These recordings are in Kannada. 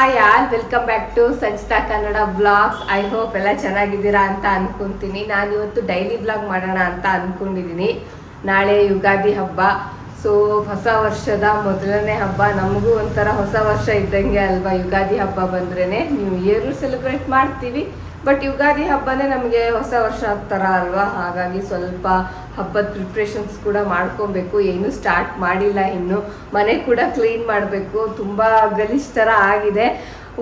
Hi all, welcome back to Sanchita Kannada blogs. I hope ಎಲ್ಲ ಚೆನ್ನಾಗಿದ್ದೀರಾ ಅಂತ ಅನ್ಕೊಂತೀನಿ. ನಾನು ಇವತ್ತು ಡೈಲಿ ಬ್ಲಾಗ್ ಮಾಡೋಣ ಅಂತ ಅನ್ಕೊಂಡಿದ್ದೀನಿ. ನಾಳೆ ಯುಗಾದಿ ಹಬ್ಬ, ಸೊ ಹೊಸ ವರ್ಷದ ಮೊದಲನೇ ಹಬ್ಬ. ನಮಗೂ ಒಂಥರ ಹೊಸ ವರ್ಷ ಇದ್ದಂಗೆ ಅಲ್ವಾ, ಯುಗಾದಿ ಹಬ್ಬ ಬಂದ್ರೇ. ನ್ಯೂ ಇಯರ್ ಸೆಲೆಬ್ರೇಟ್ ಮಾಡ್ತೀವಿ, ಬಟ್ ಯುಗಾದಿ ಹಬ್ಬನೇ ನಮಗೆ ಹೊಸ ವರ್ಷ ಥರ ಅಲ್ವಾ. ಹಾಗಾಗಿ ಸ್ವಲ್ಪ ಹಬ್ಬದ ಪ್ರಿಪ್ರೇಷನ್ಸ್ ಕೂಡ ಮಾಡ್ಕೊಬೇಕು. ಏನು ಸ್ಟಾರ್ಟ್ ಮಾಡಿಲ್ಲ ಇನ್ನು. ಮನೆ ಕೂಡ ಕ್ಲೀನ್ ಮಾಡಬೇಕು. ತುಂಬ ಗಲೀಜ್ ಥರ ಆಗಿದೆ.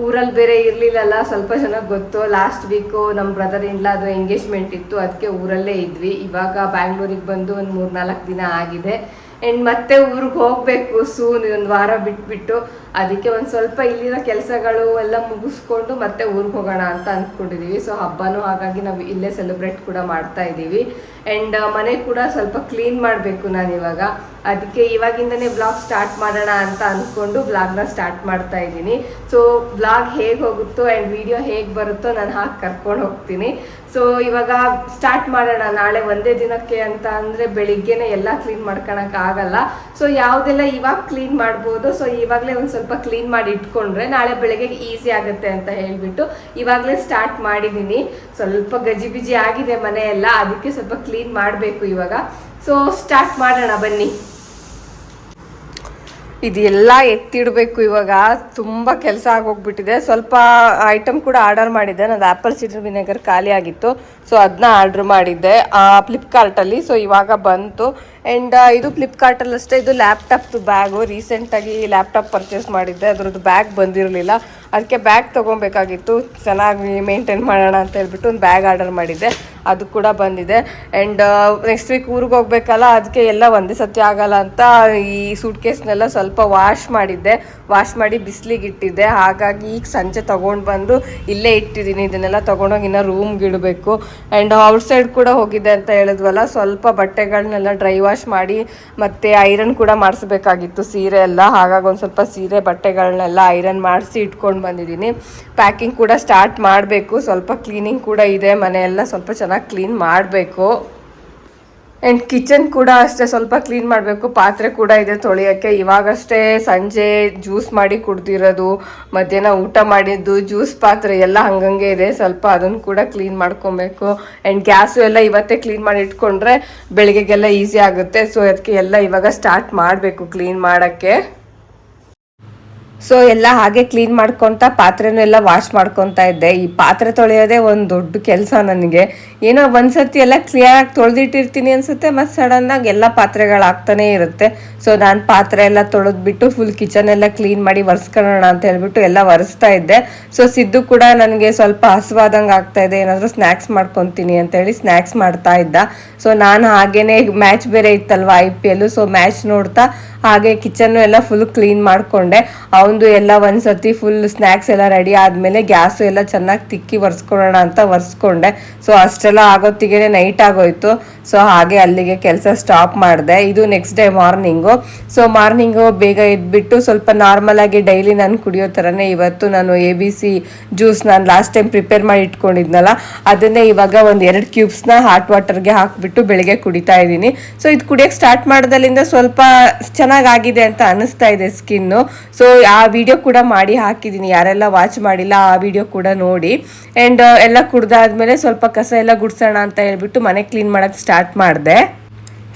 ಊರಲ್ಲಿ ಬೇರೆ ಇರಲಿಲ್ಲಲ್ಲ, ಸ್ವಲ್ಪ ಚೆನ್ನಾಗಿ ಗೊತ್ತು. ಲಾಸ್ಟ್ ವೀಕು ನಮ್ಮ ಬ್ರದರ್ ಇನ್ಲ ಅದು ಎಂಗೇಜ್ಮೆಂಟ್ ಇತ್ತು, ಅದಕ್ಕೆ ಊರಲ್ಲೇ ಇದ್ವಿ. ಇವಾಗ ಬ್ಯಾಂಗ್ಳೂರಿಗೆ ಬಂದು ಒಂದು 3-4 ದಿನ ಆಗಿದೆ. ಆ್ಯಂಡ್ ಮತ್ತೆ ಊರಿಗೆ ಹೋಗಬೇಕು ಸೂನ್, ಒಂದು ವಾರ ಬಿಟ್ಬಿಟ್ಟು. ಅದಕ್ಕೆ ಒಂದು ಸ್ವಲ್ಪ ಇಲ್ಲಿರೋ ಕೆಲಸಗಳು ಎಲ್ಲ ಮುಗಿಸ್ಕೊಂಡು ಮತ್ತೆ ಊರಿಗೆ ಹೋಗೋಣ ಅಂತ ಅಂದ್ಕೊಂಡಿದ್ದೀವಿ. ಸೊ ಹಬ್ಬನೂ ಹಾಗಾಗಿ ನಾವು ಇಲ್ಲೇ ಸೆಲೆಬ್ರೇಟ್ ಕೂಡ ಮಾಡ್ತಾ ಇದ್ದೀವಿ. ಆ್ಯಂಡ್ ಮನೆ ಕೂಡ ಸ್ವಲ್ಪ ಕ್ಲೀನ್ ಮಾಡಬೇಕು ನಾನಿವಾಗ. ಅದಕ್ಕೆ ಇವಾಗಿಂದನೇ ಬ್ಲಾಗ್ ಸ್ಟಾರ್ಟ್ ಮಾಡೋಣ ಅಂತ ಅಂದ್ಕೊಂಡು ಬ್ಲಾಗ್ನ ಸ್ಟಾರ್ಟ್ ಮಾಡ್ತಾ ಇದ್ದೀನಿ. ಸೊ ಬ್ಲಾಗ್ ಹೇಗೆ ಹೋಗುತ್ತೋ ಆ್ಯಂಡ್ ವಿಡಿಯೋ ಹೇಗೆ ಬರುತ್ತೋ ನಾನು ಹಾಕಿ ಕರ್ಕೊಂಡು ಹೋಗ್ತೀನಿ. ಸೊ ಇವಾಗ ಸ್ಟಾರ್ಟ್ ಮಾಡೋಣ. ನಾಳೆ ಒಂದೇ ದಿನಕ್ಕೆ ಅಂತ ಅಂದರೆ ಬೆಳಿಗ್ಗೆನೇ ಎಲ್ಲ ಕ್ಲೀನ್ ಮಾಡ್ಕೊಳಕ್ಕೆ ಆಗಲ್ಲ. ಸೊ ಯಾವುದೆಲ್ಲ ಇವಾಗ ಕ್ಲೀನ್ ಮಾಡ್ಬೋದು, ಸೊ ಇವಾಗಲೇ ಒಂದು ಸ್ವಲ್ಪ ಕ್ಲೀನ್ ಮಾಡಿ ಇಟ್ಕೊಂಡ್ರೆ ನಾಳೆ ಬೆಳಗ್ಗೆ ಈಸಿ ಆಗುತ್ತೆ ಅಂತ ಹೇಳಿಬಿಟ್ಟು ಇವಾಗಲೇ ಸ್ಟಾರ್ಟ್ ಮಾಡಿದ್ದೀನಿ. ಸ್ವಲ್ಪ ಗಜಿಬಿಜಿ ಆಗಿದೆ ಮನೆ ಎಲ್ಲ, ಅದಕ್ಕೆ ಸ್ವಲ್ಪ ಕ್ಲೀನ್ ಮಾಡಬೇಕು ಇವಾಗ. ಸೊ ಸ್ಟಾರ್ಟ್ ಮಾಡೋಣ ಬನ್ನಿ. ಇದೆಲ್ಲ ಎತ್ತಿಡಬೇಕು ಇವಾಗ. ತುಂಬ ಕೆಲಸ ಆಗೋಗ್ಬಿಟ್ಟಿದೆ. ಸ್ವಲ್ಪ ಐಟಮ್ ಕೂಡ ಆರ್ಡರ್ ಮಾಡಿದ್ದೆ. ನಾನು ಆ್ಯಪಲ್ ಸಿಡರ್ ವಿನೆಗರ್ ಖಾಲಿ ಆಗಿತ್ತು, ಸೊ ಅದನ್ನ ಆರ್ಡ್ರ್ ಮಾಡಿದ್ದೆ ಫ್ಲಿಪ್ಕಾರ್ಟಲ್ಲಿ. ಸೊ ಇವಾಗ ಬಂತು. ಆ್ಯಂಡ್ ಇದು ಫ್ಲಿಪ್ಕಾರ್ಟಲ್ಲಿ ಅಷ್ಟೇ. ಇದು ಲ್ಯಾಪ್ಟಾಪ್ದು ಬ್ಯಾಗು. ರೀಸೆಂಟಾಗಿ ಲ್ಯಾಪ್ಟಾಪ್ ಪರ್ಚೇಸ್ ಮಾಡಿದ್ದೆ, ಅದರದ್ದು ಬ್ಯಾಗ್ ಬಂದಿರಲಿಲ್ಲ. ಅದಕ್ಕೆ ಬ್ಯಾಗ್ ತೊಗೊಬೇಕಾಗಿತ್ತು, ಚೆನ್ನಾಗಿ ಮೇಂಟೈನ್ ಮಾಡೋಣ ಅಂತ ಹೇಳ್ಬಿಟ್ಟು ಒಂದು ಬ್ಯಾಗ್ ಆರ್ಡರ್ ಮಾಡಿದ್ದೆ. ಅದು ಕೂಡ ಬಂದಿದೆ. ಆ್ಯಂಡ್ ನೆಕ್ಸ್ಟ್ ವೀಕ್ ಊರಿಗೆ ಹೋಗ್ಬೇಕಲ್ಲ, ಅದಕ್ಕೆ ಎಲ್ಲ ಒಂದೇ ಸತಿ ಆಗಲ್ಲ ಅಂತ ಈ ಸೂಟ್ ಕೇಸ್ನೆಲ್ಲ ಸ್ವಲ್ಪ ವಾಶ್ ಮಾಡಿದ್ದೆ. ವಾಶ್ ಮಾಡಿ ಬಿಸಿಲಿಗೆ ಇಟ್ಟಿದ್ದೆ. ಹಾಗಾಗಿ ಈಗ ಸಂಜೆ ತೊಗೊಂಡು ಬಂದು ಇಲ್ಲೇ ಇಟ್ಟಿದ್ದೀನಿ. ಇದನ್ನೆಲ್ಲ ತೊಗೊಂಡೋಗಿ ಇನ್ನೂ ರೂಮ್ಗೆ ಇಡಬೇಕು. ಆ್ಯಂಡ್ ಔಟ್ಸೈಡ್ ಕೂಡ ಹೋಗಿದ್ದೆ ಅಂತ ಹೇಳಿದ್ವಲ್ಲ, ಸ್ವಲ್ಪ ಬಟ್ಟೆಗಳನ್ನೆಲ್ಲ ಡ್ರೈ ವಾಶ್ ಮಾಡಿ ಮತ್ತು ಐರನ್ ಕೂಡ ಮಾಡಿಸ್ಬೇಕಾಗಿತ್ತು ಸೀರೆ ಎಲ್ಲ. ಹಾಗಾಗಿ ಒಂದು ಸ್ವಲ್ಪ ಸೀರೆ ಬಟ್ಟೆಗಳನ್ನೆಲ್ಲ ಐರನ್ ಮಾಡಿಸಿ ಇಟ್ಕೊಂಡು ಬಂದಿದ್ದೀನಿ. ಪ್ಯಾಕಿಂಗ್ ಕೂಡ ಸ್ಟಾರ್ಟ್ ಮಾಡಬೇಕು. ಸ್ವಲ್ಪ ಕ್ಲೀನಿಂಗ್ ಕೂಡ ಇದೆ, ಮನೆಯೆಲ್ಲ ಸ್ವಲ್ಪ ಚೆನ್ನಾಗಿ ಕ್ಲೀನ್ ಮಾಡಬೇಕು. ಆ್ಯಂಡ್ ಕಿಚನ್ ಕೂಡ ಅಷ್ಟೇ ಸ್ವಲ್ಪ ಕ್ಲೀನ್ ಮಾಡಬೇಕು. ಪಾತ್ರೆ ಕೂಡ ಇದೆ ತೊಳೆಯೋಕ್ಕೆ. ಇವಾಗಷ್ಟೇ ಸಂಜೆ ಜ್ಯೂಸ್ ಮಾಡಿ ಕುಡ್ದಿರೋದು, ಮಧ್ಯಾಹ್ನ ಊಟ ಮಾಡಿದ್ದು ಜ್ಯೂಸ್ ಪಾತ್ರೆ ಎಲ್ಲ ಹಂಗಂಗೆ ಇದೆ. ಸ್ವಲ್ಪ ಅದನ್ನು ಕೂಡ ಕ್ಲೀನ್ ಮಾಡ್ಕೊಬೇಕು. ಆ್ಯಂಡ್ ಗ್ಯಾಸು ಎಲ್ಲ ಇವತ್ತೇ ಕ್ಲೀನ್ ಮಾಡಿ ಇಟ್ಕೊಂಡ್ರೆ ಬೆಳಿಗ್ಗೆಗೆಲ್ಲ ಈಸಿ ಆಗುತ್ತೆ. ಸೊ ಅದಕ್ಕೆ ಎಲ್ಲ ಇವಾಗ ಸ್ಟಾರ್ಟ್ ಮಾಡಬೇಕು ಕ್ಲೀನ್ ಮಾಡೋಕ್ಕೆ. ಸೊ ಎಲ್ಲ ಹಾಗೆ ಕ್ಲೀನ್ ಮಾಡ್ಕೊತ ಪಾತ್ರೆನೂ ಎಲ್ಲ ವಾಶ್ ಮಾಡ್ಕೊತಾ ಇದ್ದೆ. ಈ ಪಾತ್ರೆ ತೊಳೆಯೋದೇ ಒಂದು ದೊಡ್ಡ ಕೆಲಸ ನನಗೆ. ಏನೋ ಒಂದ್ಸತಿ ಎಲ್ಲ ಕ್ಲಿಯರಾಗಿ ತೊಳೆದಿಟ್ಟಿರ್ತೀನಿ ಅನ್ಸುತ್ತೆ, ಮತ್ತು ಸಡನ್ನಾಗಿ ಎಲ್ಲ ಪಾತ್ರೆಗಳಾಗ್ತಾನೆ ಇರುತ್ತೆ. ಸೊ ನಾನು ಪಾತ್ರೆ ಎಲ್ಲ ತೊಳೆದ್ಬಿಟ್ಟು ಫುಲ್ ಕಿಚನ್ ಎಲ್ಲ ಕ್ಲೀನ್ ಮಾಡಿ ಒರೆಸ್ಕೊಳ್ಳೋಣ ಅಂತ ಹೇಳ್ಬಿಟ್ಟು ಎಲ್ಲ ಒರೆಸ್ತಾ ಇದ್ದೆ. ಸೊ ಸಿದ್ದು ಕೂಡ ನನಗೆ ಸ್ವಲ್ಪ ಹಸುವಾದಂಗೆ ಆಗ್ತಾ ಇದೆ, ಏನಾದರೂ ಸ್ನ್ಯಾಕ್ಸ್ ಮಾಡ್ಕೊತೀನಿ ಅಂತೇಳಿ ಸ್ನ್ಯಾಕ್ಸ್ ಮಾಡ್ತಾ ಇದ್ದ. ಸೊ ನಾನು ಹಾಗೇನೆ ಮ್ಯಾಚ್ ಬೇರೆ ಇತ್ತಲ್ವ IPL, ಸೊ ಮ್ಯಾಚ್ ನೋಡ್ತಾ ಹಾಗೆ ಕಿಚನ್ನು ಎಲ್ಲ ಫುಲ್ ಕ್ಲೀನ್ ಮಾಡಿಕೊಂಡೆ. ಅವನದು ಎಲ್ಲ ಒಂದ್ಸತಿ ಫುಲ್ ಸ್ನ್ಯಾಕ್ಸ್ ಎಲ್ಲ ರೆಡಿ ಆದಮೇಲೆ ಗ್ಯಾಸು ಎಲ್ಲ ಚೆನ್ನಾಗಿ ತಿಕ್ಕಿ ಒರೆಸ್ಕೊಳ್ಳೋಣ ಅಂತ ಒರೆಸ್ಕೊಂಡೆ. ಸೊ ಅಷ್ಟೆಲ್ಲ ಆಗೋತ್ತಿಗೆ ನೈಟ್ ಆಗೋಯ್ತು. ಸೊ ಹಾಗೆ ಅಲ್ಲಿಗೆ ಕೆಲಸ ಸ್ಟಾಪ್ ಮಾಡಿದೆ. ಇದು next day morning. So morning ಬೇಗ ಎದ್ಬಿಟ್ಟು ಸ್ವಲ್ಪ ನಾರ್ಮಲಾಗಿ ಡೈಲಿ ನಾನು ಕುಡಿಯೋ ಥರನೇ ಇವತ್ತು ನಾನು ABC ಜ್ಯೂಸ್ ನಾನು ಲಾಸ್ಟ್ ಟೈಮ್ ಪ್ರಿಪೇರ್ ಮಾಡಿ ಇಟ್ಕೊಂಡಿದ್ನಲ್ಲ, ಅದನ್ನೇ ಇವಾಗ ಒಂದು 2 ಕ್ಯೂಬ್ಸ್ನ ಹಾಟ್ ವಾಟರ್ಗೆ ಹಾಕಿಬಿಟ್ಟು ಬೆಳಿಗ್ಗೆ ಕುಡಿತಾ ಇದ್ದೀನಿ. ಸೊ ಇದು ಕುಡಿಯೋಕ್ಕೆ ಸ್ಟಾರ್ಟ್ ಮಾಡೋದಲ್ಲಿಂದ ಸ್ವಲ್ಪ ಚೆನ್ನಾಗಾಗಿದೆ ಅಂತ ಅನ್ನಿಸ್ತಾ ಇದೆ ಸ್ಕಿನ್ನು. ಸೊ ಆ ವಿಡಿಯೋ ಕೂಡ ಮಾಡಿ ಹಾಕಿದ್ದೀನಿ, ಯಾರೆಲ್ಲ ವಾಚ್ ಮಾಡಿಲ್ಲ ಆ ವಿಡಿಯೋ ಕೂಡ ನೋಡಿ. ಆ್ಯಂಡ್ ಎಲ್ಲ ಕುಡ್ದಾದ್ಮೇಲೆ ಸ್ವಲ್ಪ ಕಸ ಎಲ್ಲ ಗುಡ್ಸೋಣ ಅಂತ ಹೇಳ್ಬಿಟ್ಟು ಮನೆ ಕ್ಲೀನ್ ಮಾಡೋಕ್ಕೆ ಸ್ಟಾರ್ಟ್ ಮಾಡಿದೆ.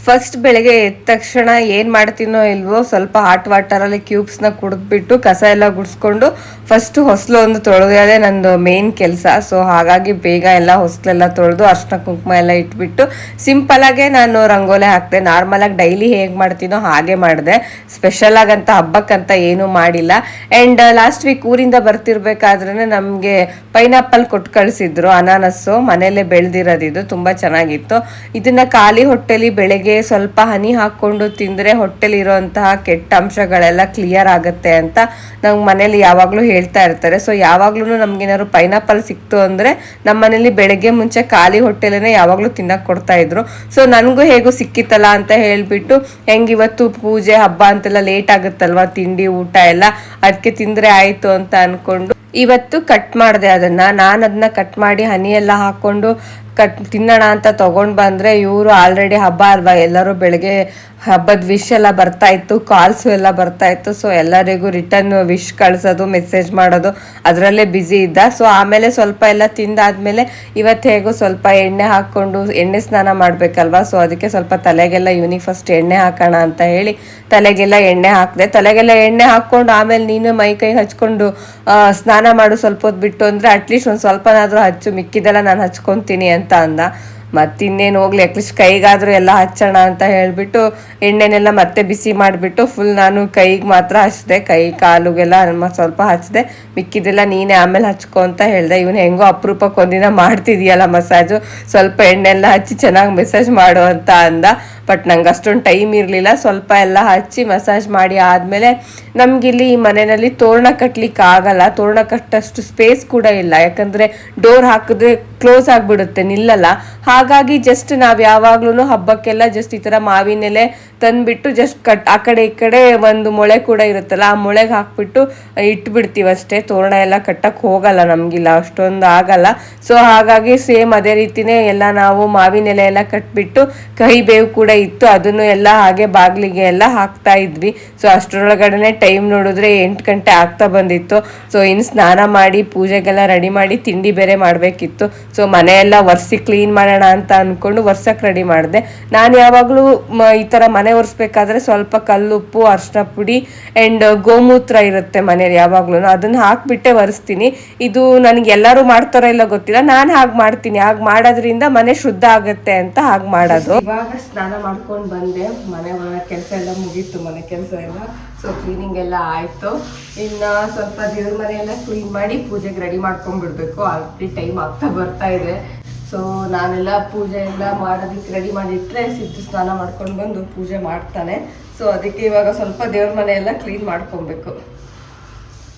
ಫಸ್ಟ್ ಬೆಳಗ್ಗೆ ಎದ್ದ ತಕ್ಷಣ ಏನು ಮಾಡ್ತೀನೋ ಇಲ್ವೋ, ಸ್ವಲ್ಪ ಹಾಟ್ ವಾಟರಲ್ಲಿ ಕ್ಯೂಬ್ಸ್ನ ಕುಡಿದ್ಬಿಟ್ಟು ಕಸ ಎಲ್ಲ ಗುಡಿಸ್ಕೊಂಡು ಫಸ್ಟು ಹೊಸಲು ಒಂದು ತೊಳೆಯೋದೇ ನಂದು ಮೇನ್ ಕೆಲಸ. ಸೊ ಹಾಗಾಗಿ ಬೇಗ ಎಲ್ಲ ಹೊಸಲೆಲ್ಲ ತೊಳೆದು ಅರ್ಶಿನ ಕುಂಕುಮ ಎಲ್ಲ ಇಟ್ಬಿಟ್ಟು ಸಿಂಪಲಾಗೆ ನಾನು ರಂಗೋಲಿ ಹಾಕ್ತೆ. ನಾರ್ಮಲಾಗಿ ಡೈಲಿ ಹೇಗೆ ಮಾಡ್ತೀನೋ ಹಾಗೆ ಮಾಡಿದೆ. ಸ್ಪೆಷಲಾಗಂತ ಹಬ್ಬಕ್ಕಂತ ಏನೂ ಮಾಡಿಲ್ಲ. ಆ್ಯಂಡ್ ಲಾಸ್ಟ್ ವೀಕ್ ಊರಿಂದ ಬರ್ತಿರ್ಬೇಕಾದ್ರೇ ನಮಗೆ ಪೈನಾಪಲ್ ಕೊಟ್ಟು ಕಳಿಸಿದ್ರು, ಅನಾನಸ್ಸು ಮನೆಯಲ್ಲೇ ಬೆಳೆದಿರೋದಿದು, ತುಂಬ ಚೆನ್ನಾಗಿತ್ತು. ಇದನ್ನು ಖಾಲಿ ಹೊಟ್ಟೆಲಿ ಬೆಳಗ್ಗೆ ಸ್ವಲ್ಪ ಹನಿ ಹಾಕ್ಕೊಂಡು ತಿಂದರೆ ಹೊಟ್ಟೆಲಿರೋಂತಹ ಕೆಟ್ಟ ಅಂಶಗಳೆಲ್ಲ ಕ್ಲಿಯರ್ ಆಗುತ್ತೆ ಅಂತ ನಂಗೆ ಮನೇಲಿ ಯಾವಾಗಲೂ ಹೇಳ್ತಾ ಇರ್ತಾರೆ. ಸೊ ಯಾವಾಗ್ಲೂ ನಮ್ಗೇನಾದ್ರು ಪೈನಾಪಲ್ ಸಿಕ್ತು ಅಂದರೆ ನಮ್ಮ ಮನೇಲಿ ಬೆಳಗ್ಗೆ ಮುಂಚೆ ಖಾಲಿ ಹೊಟ್ಟೆಲೇ ಯಾವಾಗಲೂ ತಿನ್ನಕ್ಕೆ ಕೊಡ್ತಾ ಇದ್ರು. ಸೊ ನನಗೂ ಹೇಗೂ ಸಿಕ್ಕಿತ್ತಲ್ಲ ಅಂತ ಹೇಳಿಬಿಟ್ಟು, ಹೆಂಗೆ ಇವತ್ತು ಪೂಜೆ ಹಬ್ಬ ಅಂತೆಲ್ಲ ಲೇಟ್ ಆಗುತ್ತಲ್ವ ತಿಂಡಿ ಊಟ ಎಲ್ಲ, ಅದಕ್ಕೆ ತಿಂದರೆ ಆಯಿತು ಅಂತ ಅಂದ್ಕೊಂಡು ಇವತ್ತು ಕಟ್ ಮಾಡಿದೆ ನಾನು ಅದನ್ನ ಕಟ್ ಮಾಡಿ ಹನಿ ಎಲ್ಲ ಹಾಕ್ಕೊಂಡು ತಿನ್ನೋಣ ಅಂತ ತೊಗೊಂಡು ಬಂದರೆ ಇವರು ಆಲ್ರೆಡಿ ಹಬ್ಬ ಅಲ್ವಾ, ಎಲ್ಲರೂ ಬೆಳಗ್ಗೆ ಹಬ್ಬದ ವಿಶ್ ಎಲ್ಲ ಬರ್ತಾ ಇತ್ತು, ಕಾಲ್ಸು ಎಲ್ಲ ಬರ್ತಾ ಇತ್ತು. ಸೊ ಎಲ್ಲರಿಗೂ ರಿಟರ್ನ್ ವಿಶ್ ಕಳ್ಸೋದು, ಮೆಸೇಜ್ ಮಾಡೋದು ಅದರಲ್ಲೇ ಬ್ಯುಸಿ ಇದ್ದ. ಸೊ ಆಮೇಲೆ ಸ್ವಲ್ಪ ಎಲ್ಲ ತಿಂದಾದ್ಮೇಲೆ ಇವತ್ತು ಹೇಗೋ ಸ್ವಲ್ಪ ಎಣ್ಣೆ ಹಾಕ್ಕೊಂಡು ಎಣ್ಣೆ ಸ್ನಾನ ಮಾಡಬೇಕಲ್ವಾ. ಸೊ ಅದಕ್ಕೆ ಸ್ವಲ್ಪ ತಲೆಗೆಲ್ಲ ಇವನಿಗೆ ಫಸ್ಟ್ ಎಣ್ಣೆ ಹಾಕೋಣ ಅಂತ ಹೇಳಿ ತಲೆಗೆಲ್ಲ ಎಣ್ಣೆ ಹಾಕಿದೆ. ತಲೆಗೆಲ್ಲ ಎಣ್ಣೆ ಹಾಕ್ಕೊಂಡು ಆಮೇಲೆ ನೀನು ಮೈ ಕೈ ಹಚ್ಕೊಂಡು ಸ್ನಾನ ಮಾಡು ಸ್ವಲ್ಪ ಹೊತ್ತು ಬಿಟ್ಟು ಅಂದರೆ ಅಟ್ಲೀಸ್ಟ್ ಒಂದು ಸ್ವಲ್ಪನಾದರೂ ಹಚ್ಚು, ಮಿಕ್ಕಿದೆಲ್ಲ ನಾನು ಹಚ್ಕೊತೀನಿ ಅಂತ ಅಂದ. ಮತ್ತಿನ್ನೇನು ಹೋಗ್ಲಿ ಅಟ್ಲೀಸ್ಟ್ ಕೈಗಾದರೂ ಎಲ್ಲ ಹಚ್ಚೋಣ ಅಂತ ಹೇಳಿಬಿಟ್ಟು ಎಣ್ಣೆನೆಲ್ಲ ಮತ್ತೆ ಬಿಸಿ ಮಾಡಿಬಿಟ್ಟು ಫುಲ್ ನಾನು ಕೈಗೆ ಮಾತ್ರ ಹಚ್ಚಿದೆ, ಕೈ ಕಾಲುಗೆಲ್ಲ ಸ್ವಲ್ಪ ಹಚ್ಚಿದೆ, ಮಿಕ್ಕಿದೆಲ್ಲ ನೀನೇ ಆಮೇಲೆ ಹಚ್ಕೊ ಅಂತ ಹೇಳಿದೆ. ಇವನು ಹೆಂಗೋ ಅಪರೂಪಕ್ಕೆ ಒಂದಿನ ಮಾಡ್ತಿದೆಯಲ್ಲ ಮಸಾಜು, ಸ್ವಲ್ಪ ಎಣ್ಣೆಲ್ಲ ಹಚ್ಚಿ ಚೆನ್ನಾಗಿ ಮಸಾಜ್ ಮಾಡು ಅಂತ ಅಂದ. ಬಟ್ ನಂಗೆ ಅಷ್ಟೊಂದು ಟೈಮ್ ಇರಲಿಲ್ಲ. ಸ್ವಲ್ಪ ಎಲ್ಲ ಹಚ್ಚಿ ಮಸಾಜ್ ಮಾಡಿ ಆದಮೇಲೆ ನಮಗಿಲ್ಲಿ ಈ ಮನೆಯಲ್ಲಿ ತೋರಣ ಕಟ್ಟಲಿಕ್ಕೆ ಆಗಲ್ಲ, ತೋರಣ ಕಟ್ಟಷ್ಟು ಸ್ಪೇಸ್ ಕೂಡ ಇಲ್ಲ, ಯಾಕಂದರೆ ಡೋರ್ ಹಾಕಿದ್ರೆ ಕ್ಲೋಸ್ ಆಗಿಬಿಡುತ್ತೆ, ನಿಲ್ಲಲ್ಲ. ಹಾಗಾಗಿ ಜಸ್ಟ್ ನಾವು ಯಾವಾಗ್ಲೂ ಹಬ್ಬಕ್ಕೆಲ್ಲ ಜಸ್ಟ್ ಈ ಥರ ಮಾವಿನೆಲೆ ತಂದುಬಿಟ್ಟು ಜಸ್ಟ್ ಆ ಕಡೆ ಈ ಕಡೆ ಒಂದು ಮೊಳೆ ಕೂಡ ಇರುತ್ತಲ್ಲ, ಆ ಮೊಳೆಗೆ ಹಾಕ್ಬಿಟ್ಟು ಇಟ್ಬಿಡ್ತೀವಿ ಅಷ್ಟೇ. ತೋರಣ ಎಲ್ಲ ಕಟ್ಟಕ್ಕೆ ಹೋಗಲ್ಲ, ನಮಗಿಲ್ಲ ಅಷ್ಟೊಂದು ಆಗಲ್ಲ. ಸೊ ಹಾಗಾಗಿ ಸೇಮ್ ಅದೇ ರೀತಿನೇ ಎಲ್ಲ ನಾವು ಮಾವಿನೆಲೆ ಎಲ್ಲ ಕಟ್ಬಿಟ್ಟು ಕೈ ಬೇವು ಕೂಡ ಇತ್ತು, ಅದನ್ನು ಎಲ್ಲ ಹಾಗೆ ಬಾಗಿಲಿಗೆ ಎಲ್ಲ ಹಾಕ್ತಾ ಇದ್ವಿ. ಸೊ ಅಷ್ಟರೊಳಗಡೆ ಟೈಮ್ ನೋಡಿದ್ರೆ 8 ಗಂಟೆ ಆಗ್ತಾ ಬಂದಿತ್ತು. ಸೊ ಇನ್ನು ಸ್ನಾನ ಮಾಡಿ ಪೂಜೆಗೆಲ್ಲ ರೆಡಿ ಮಾಡಿ ತಿಂಡಿ ಬೇರೆ ಮಾಡಬೇಕಿತ್ತು. ಸೊ ಮನೆಯೆಲ್ಲ ಒರೆಸಿ ಕ್ಲೀನ್ ಮಾಡೋಣ ಅಂತ ಅಂದ್ಕೊಂಡು ಒರ್ಸಕ್ಕೆ ರೆಡಿ ಮಾಡಿದೆ. ನಾನು ಯಾವಾಗಲೂ ಈ ಥರ ಮನೆ ಒರೆಸ್ಬೇಕಾದ್ರೆ ಸ್ವಲ್ಪ ಕಲ್ಲುಪ್ಪು, ಅರಿಶಿನ ಪುಡಿ ಆ್ಯಂಡ್ ಗೋಮೂತ್ರ ಇರುತ್ತೆ ಮನೇಲಿ ಯಾವಾಗ್ಲೂ, ಅದನ್ನು ಹಾಕ್ಬಿಟ್ಟೆ ಒರೆಸ್ತೀನಿ. ಇದು ನನಗೆ ಎಲ್ಲರೂ ಮಾಡ್ತಾರೋ ಇಲ್ಲ ಗೊತ್ತಿಲ್ಲ, ನಾನು ಹಾಗೆ ಮಾಡ್ತೀನಿ. ಹಾಗೆ ಮಾಡೋದ್ರಿಂದ ಮನೆ ಶುದ್ಧ ಆಗುತ್ತೆ ಅಂತ ಹಾಗೆ ಮಾಡೋದು. ಇವಾಗ ಸ್ನಾನ ಮಾಡ್ಕೊಂಡು ಬಂದೆ, ಮನೆ ಕೆಲಸ ಎಲ್ಲ ಮುಗೀತು, ಮನೆ ಕೆಲಸ ಎಲ್ಲ. ಸೊ ಕ್ಲೀನಿಂಗ್ ಎಲ್ಲ ಆಯಿತು. ಇನ್ನು ಸ್ವಲ್ಪ ದೇವ್ರ ಮನೆಯೆಲ್ಲ ಕ್ಲೀನ್ ಮಾಡಿ ಪೂಜೆಗೆ ರೆಡಿ ಮಾಡ್ಕೊಂಡ್ಬಿಡ್ಬೇಕು. ಆಲ್ರೆಡಿ ಟೈಮ್ ಆಗ್ತಾ ಬರ್ತಾ ಇದೆ. ಸೊ ನಾನೆಲ್ಲ ಪೂಜೆ ಎಲ್ಲ ಮಾಡೋದಕ್ಕೆ ರೆಡಿ ಮಾಡಿಟ್ರೆ ಸಿದ್ದು ಸ್ನಾನ ಮಾಡ್ಕೊಂಡು ಬಂದು ಪೂಜೆ ಮಾಡ್ತಾನೆ. ಸೊ ಅದಕ್ಕೆ ಇವಾಗ ಸ್ವಲ್ಪ ದೇವ್ರ ಮನೆಯೆಲ್ಲ ಕ್ಲೀನ್ ಮಾಡ್ಕೊಬೇಕು.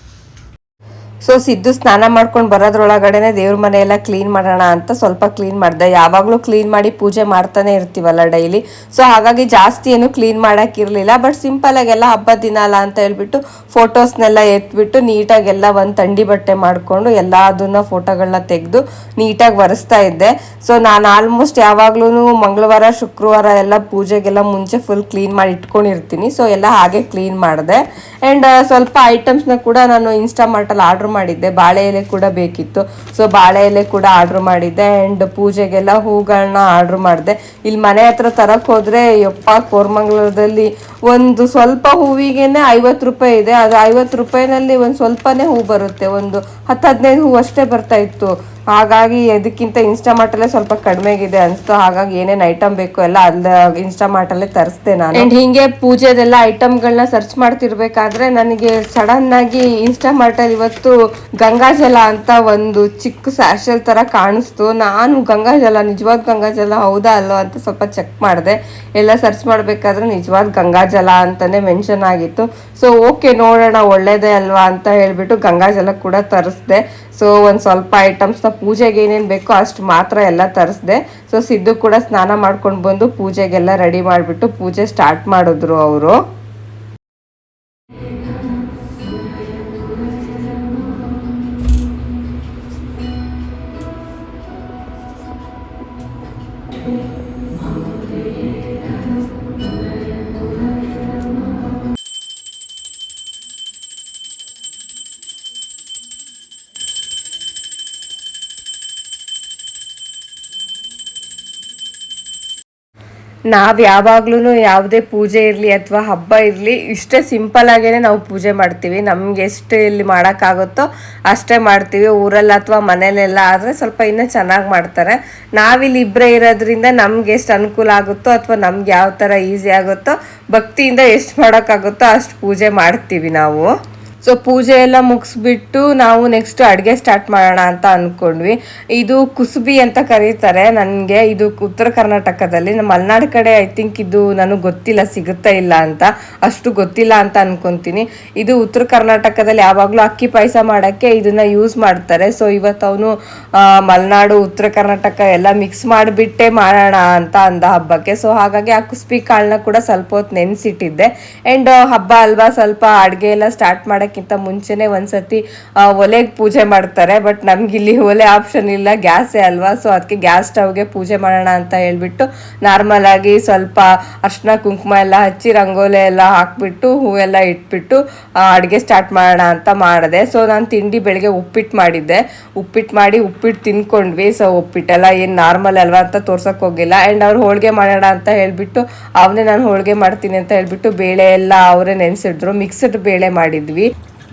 ಸೊ ಸಿದ್ದು ಸ್ನಾನ ಮಾಡ್ಕೊಂಡು ಬರೋದ್ರೊಳಗಡೆನೆ ದೇವ್ರ ಮನೆಯೆಲ್ಲ ಕ್ಲೀನ್ ಮಾಡೋಣ ಅಂತ ಸ್ವಲ್ಪ ಕ್ಲೀನ್ ಮಾಡಿದೆ. ಯಾವಾಗಲೂ ಕ್ಲೀನ್ ಮಾಡಿ ಪೂಜೆ ಮಾಡ್ತಾನೆ ಇರ್ತೀವಲ್ಲ ಡೈಲಿ. ಸೊ ಹಾಗಾಗಿ ಜಾಸ್ತಿ ಏನು ಕ್ಲೀನ್ ಮಾಡೋಕ್ಕಿರಲಿಲ್ಲ. ಬಟ್ ಸಿಂಪಲಾಗೆಲ್ಲ ಹಬ್ಬದ ದಿನ ಅಲ್ಲ ಅಂತ ಹೇಳ್ಬಿಟ್ಟು ಫೋಟೋಸ್ನೆಲ್ಲ ಎತ್ಬಿಟ್ಟು ನೀಟಾಗೆಲ್ಲ ಒಂದು ತಂಡಿ ಬಟ್ಟೆ ಮಾಡಿಕೊಂಡು ಎಲ್ಲ ಅದನ್ನ ಫೋಟೋಗಳನ್ನ ತೆಗೆದು ನೀಟಾಗಿ ಒರೆಸ್ತಾ ಇದ್ದೆ. ಸೊ ನಾನು ಆಲ್ಮೋಸ್ಟ್ ಯಾವಾಗ್ಲೂ ಮಂಗಳವಾರ ಶುಕ್ರವಾರ ಎಲ್ಲ ಪೂಜೆಗೆಲ್ಲ ಮುಂಚೆ ಫುಲ್ ಕ್ಲೀನ್ ಮಾಡಿ ಇಟ್ಕೊಂಡಿರ್ತೀನಿ. ಸೊ ಎಲ್ಲ ಹಾಗೆ ಕ್ಲೀನ್ ಮಾಡಿದೆ. ಆ್ಯಂಡ್ ಸ್ವಲ್ಪ ಐಟಮ್ಸ್ನ ಕೂಡ ನಾನು ಇನ್ಸ್ಟಾಮಾರ್ಟಲ್ಲಿ ಆರ್ಡ್ರ್ ಮಾಡಿದ್ದೆ. ಬಾಳೆ ಎಲೆ ಕೂಡ ಬೇಕಿತ್ತು, ಸೊ ಬಾಳೆ ಎಲೆ ಕೂಡ ಆರ್ಡ್ರ್ ಮಾಡಿದ್ದೆ. ಆ್ಯಂಡ್ ಪೂಜೆಗೆಲ್ಲ ಹೂಗಳನ್ನ ಆರ್ಡ್ರ್ ಮಾಡಿದೆ. ಇಲ್ಲಿ ಮನೆ ಹತ್ರ ತರಕ್ಕೆ ಹೋದರೆ ಯಪ್ಪ ಕೋರಮಂಗಲದಲ್ಲಿ ಒಂದು ಸ್ವಲ್ಪ ಹೂವಿಗೆನೆ 50 ರೂಪಾಯಿ ಇದೆ. ಅದು 50 ರೂಪಾಯಿನಲ್ಲಿ ಒಂದು ಸ್ವಲ್ಪನೇ ಹೂ ಬರುತ್ತೆ, ಒಂದು 10-15 ಹೂ ಅಷ್ಟೇ ಬರ್ತಾ ಇತ್ತು. ಹಾಗಾಗಿ ಅದಕ್ಕಿಂತ ಇನ್ಸ್ಟಾಮಾರ್ಟಲ್ಲೇ ಸ್ವಲ್ಪ ಕಡಿಮೆಗಿದೆ ಅನಿಸ್ತು. ಹಾಗಾಗಿ ಏನೇನು ಐಟಮ್ ಬೇಕು ಎಲ್ಲ ಅಲ್ಲ ಇನ್ಸ್ಟಾಮಾರ್ಟಲ್ಲೇ ತರಿಸ್ದೆ ನಾನು. ಆ್ಯಂಡ್ ಹೀಗೆ ಪೂಜೆದೆಲ್ಲ ಐಟಮ್ಗಳನ್ನ ಸರ್ಚ್ ಮಾಡ್ತಿರ್ಬೇಕಾದ್ರೆ ನನಗೆ ಸಡನ್ ಆಗಿ ಇನ್ಸ್ಟಾಮಾರ್ಟಲ್ಲಿ ಇವತ್ತು ಗಂಗಾಜಲ ಅಂತ ಒಂದು ಚಿಕ್ಕ ಸ್ಯಾಶಲ್ ಥರ ಕಾಣಿಸ್ತು. ನಾನು ಗಂಗಾಜಲ, ನಿಜವಾದ ಗಂಗಾಜಲ ಹೌದಾ ಅಲ್ಲೋ ಅಂತ ಸ್ವಲ್ಪ ಚೆಕ್ ಮಾಡಿದೆ. ಎಲ್ಲ ಸರ್ಚ್ ಮಾಡಬೇಕಾದ್ರೆ ನಿಜವಾದ ಗಂಗಾಜಲ ಅಂತಲೇ ಮೆನ್ಷನ್ ಆಗಿತ್ತು. ಸೊ ಓಕೆ ನೋಡೋಣ ಒಳ್ಳೇದೇ ಅಲ್ವಾ ಅಂತ ಹೇಳಿಬಿಟ್ಟು ಗಂಗಾಜಲ ಕೂಡ ತರಿಸ್ದೆ. ಸೊ ಒಂದು ಸ್ವಲ್ಪ ಐಟಮ್ಸ್ನ ಪೂಜೆಗೆ ಏನೇನು ಬೇಕೋ ಅಷ್ಟು ಮಾತ್ರ ಎಲ್ಲ ತರಿಸ್ದೆ. ಸೊ ಸಿದ್ದು ಕೂಡ ಸ್ನಾನ ಮಾಡ್ಕೊಂಡು ಬಂದು ಪೂಜೆಗೆಲ್ಲ ರೆಡಿ ಮಾಡಿಬಿಟ್ಟು ಪೂಜೆ ಸ್ಟಾರ್ಟ್ ಮಾಡಿದ್ರು ಅವರು. ನಾವು ಯಾವಾಗ್ಲೂ ಯಾವುದೇ ಪೂಜೆ ಇರಲಿ ಅಥವಾ ಹಬ್ಬ ಇರಲಿ ಇಷ್ಟೇ ಸಿಂಪಲ್ಲಾಗೇ ನಾವು ಪೂಜೆ ಮಾಡ್ತೀವಿ. ನಮ್ಗೆ ಎಷ್ಟು ಇಲ್ಲಿ ಮಾಡೋಕ್ಕಾಗುತ್ತೋ ಅಷ್ಟೇ ಮಾಡ್ತೀವಿ. ಊರಲ್ಲಿ ಅಥವಾ ಮನೇಲೆಲ್ಲ ಆದರೆ ಸ್ವಲ್ಪ ಇನ್ನೂ ಚೆನ್ನಾಗಿ ಮಾಡ್ತಾರೆ. ನಾವಿಲ್ಲಿ ಇಬ್ಬರೇ ಇರೋದ್ರಿಂದ ನಮ್ಗೆ ಎಷ್ಟು ಅನುಕೂಲ ಆಗುತ್ತೋ ಅಥವಾ ನಮ್ಗೆ ಯಾವ ಥರ ಈಸಿ ಆಗುತ್ತೋ ಭಕ್ತಿಯಿಂದ ಎಷ್ಟು ಮಾಡೋಕ್ಕಾಗುತ್ತೋ ಅಷ್ಟು ಪೂಜೆ ಮಾಡ್ತೀವಿ ನಾವು. ಸೊ ಪೂಜೆ ಎಲ್ಲ ಮುಗಿಸ್ಬಿಟ್ಟು ನಾವು ನೆಕ್ಸ್ಟ್ ಅಡುಗೆ ಸ್ಟಾರ್ಟ್ ಮಾಡೋಣ ಅಂತ ಅಂದ್ಕೊಂಡ್ವಿ. ಇದು ಕುಸುಬಿ ಅಂತ ಕರೀತಾರೆ. ನನಗೆ ಇದು ಉತ್ತರ ಕರ್ನಾಟಕದಲ್ಲಿ, ನಮ್ಮ ಮಲೆನಾಡು ಕಡೆ ಐ ಥಿಂಕ್ ಇದು ನನಗೆ ಗೊತ್ತಿಲ್ಲ, ಸಿಗುತ್ತಾ ಇಲ್ಲ ಅಂತ, ಅಷ್ಟು ಗೊತ್ತಿಲ್ಲ ಅಂತ ಅನ್ಕೊತೀನಿ. ಇದು ಉತ್ತರ ಕರ್ನಾಟಕದಲ್ಲಿ ಯಾವಾಗಲೂ ಅಕ್ಕಿ ಪಾಯಸ ಮಾಡೋಕ್ಕೆ ಇದನ್ನು ಯೂಸ್ ಮಾಡ್ತಾರೆ. ಸೊ ಇವತ್ತು ಅವನು ಮಲೆನಾಡು ಉತ್ತರ ಕರ್ನಾಟಕ ಎಲ್ಲ ಮಿಕ್ಸ್ ಮಾಡಿಬಿಟ್ಟೆ ಮಾಡೋಣ ಅಂತ ಅಂದ ಹಬ್ಬಕ್ಕೆ. ಸೊ ಹಾಗಾಗಿ ಆ ಕುಸುಬಿ ಕಾಳನ್ನ ಕೂಡ ಸ್ವಲ್ಪ ಹೊತ್ತು ನೆನೆಸಿಟ್ಟಿದ್ದೆ. ಆ್ಯಂಡ್ ಹಬ್ಬ ಅಲ್ವಾ, ಸ್ವಲ್ಪ ಅಡುಗೆ ಎಲ್ಲ ಸ್ಟಾರ್ಟ್ ಮಾಡೋಕ್ಕೆ ಮಾಡೋಕ್ಕಿಂತ ಮುಂಚೆನೇ ಒಂದ್ಸತಿ ಒಲೆಗೆ ಪೂಜೆ ಮಾಡ್ತಾರೆ. ಬಟ್ ನಮ್ಗಿಲ್ಲಿ ಒಲೆ ಆಪ್ಷನ್ ಇಲ್ಲ, ಗ್ಯಾಸೇ ಅಲ್ವಾ. ಸೊ ಅದಕ್ಕೆ ಗ್ಯಾಸ್ ಸ್ಟವ್ಗೆ ಪೂಜೆ ಮಾಡೋಣ ಅಂತ ಹೇಳ್ಬಿಟ್ಟು ನಾರ್ಮಲ್ ಆಗಿ ಸ್ವಲ್ಪ ಅರ್ಶಿನ ಕುಂಕುಮ ಎಲ್ಲ ಹಚ್ಚಿ ರಂಗೋಲಿ ಎಲ್ಲ ಹಾಕ್ಬಿಟ್ಟು ಹೂವೆಲ್ಲ ಇಟ್ಬಿಟ್ಟು ಅಡುಗೆ ಸ್ಟಾರ್ಟ್ ಮಾಡೋಣ ಅಂತ ಮಾಡಿದೆ. ಸೊ ನಾನು ತಿಂಡಿ ಬೆಳಗ್ಗೆ ಉಪ್ಪಿಟ್ಟು ಮಾಡಿದ್ದೆ. ಉಪ್ಪಿಟ್ಟು ತಿನ್ಕೊಂಡ್ವಿ. ಸೊ ಉಪ್ಪಿಟ್ಟೆಲ್ಲ ಏನು ನಾರ್ಮಲ್ ಅಲ್ವಾ ಅಂತ ತೋರ್ಸೋಕೆ ಹೋಗಿಲ್ಲ. ಆ್ಯಂಡ್ ಅವ್ರು ಹೋಳಿಗೆ ಮಾಡೋಣ ಅಂತ ಹೇಳ್ಬಿಟ್ಟು ಅವನೇ ನಾನು ಹೋಳಿಗೆ ಮಾಡ್ತೀನಿ ಅಂತ ಹೇಳ್ಬಿಟ್ಟು ಬೇಳೆ ಎಲ್ಲ ಅವರೇ ನೆನೆಸಿದ್ರು. ಮಿಕ್ಸ್ಡ್ ಬೇಳೆ ಮಾಡಿದ್ವಿ.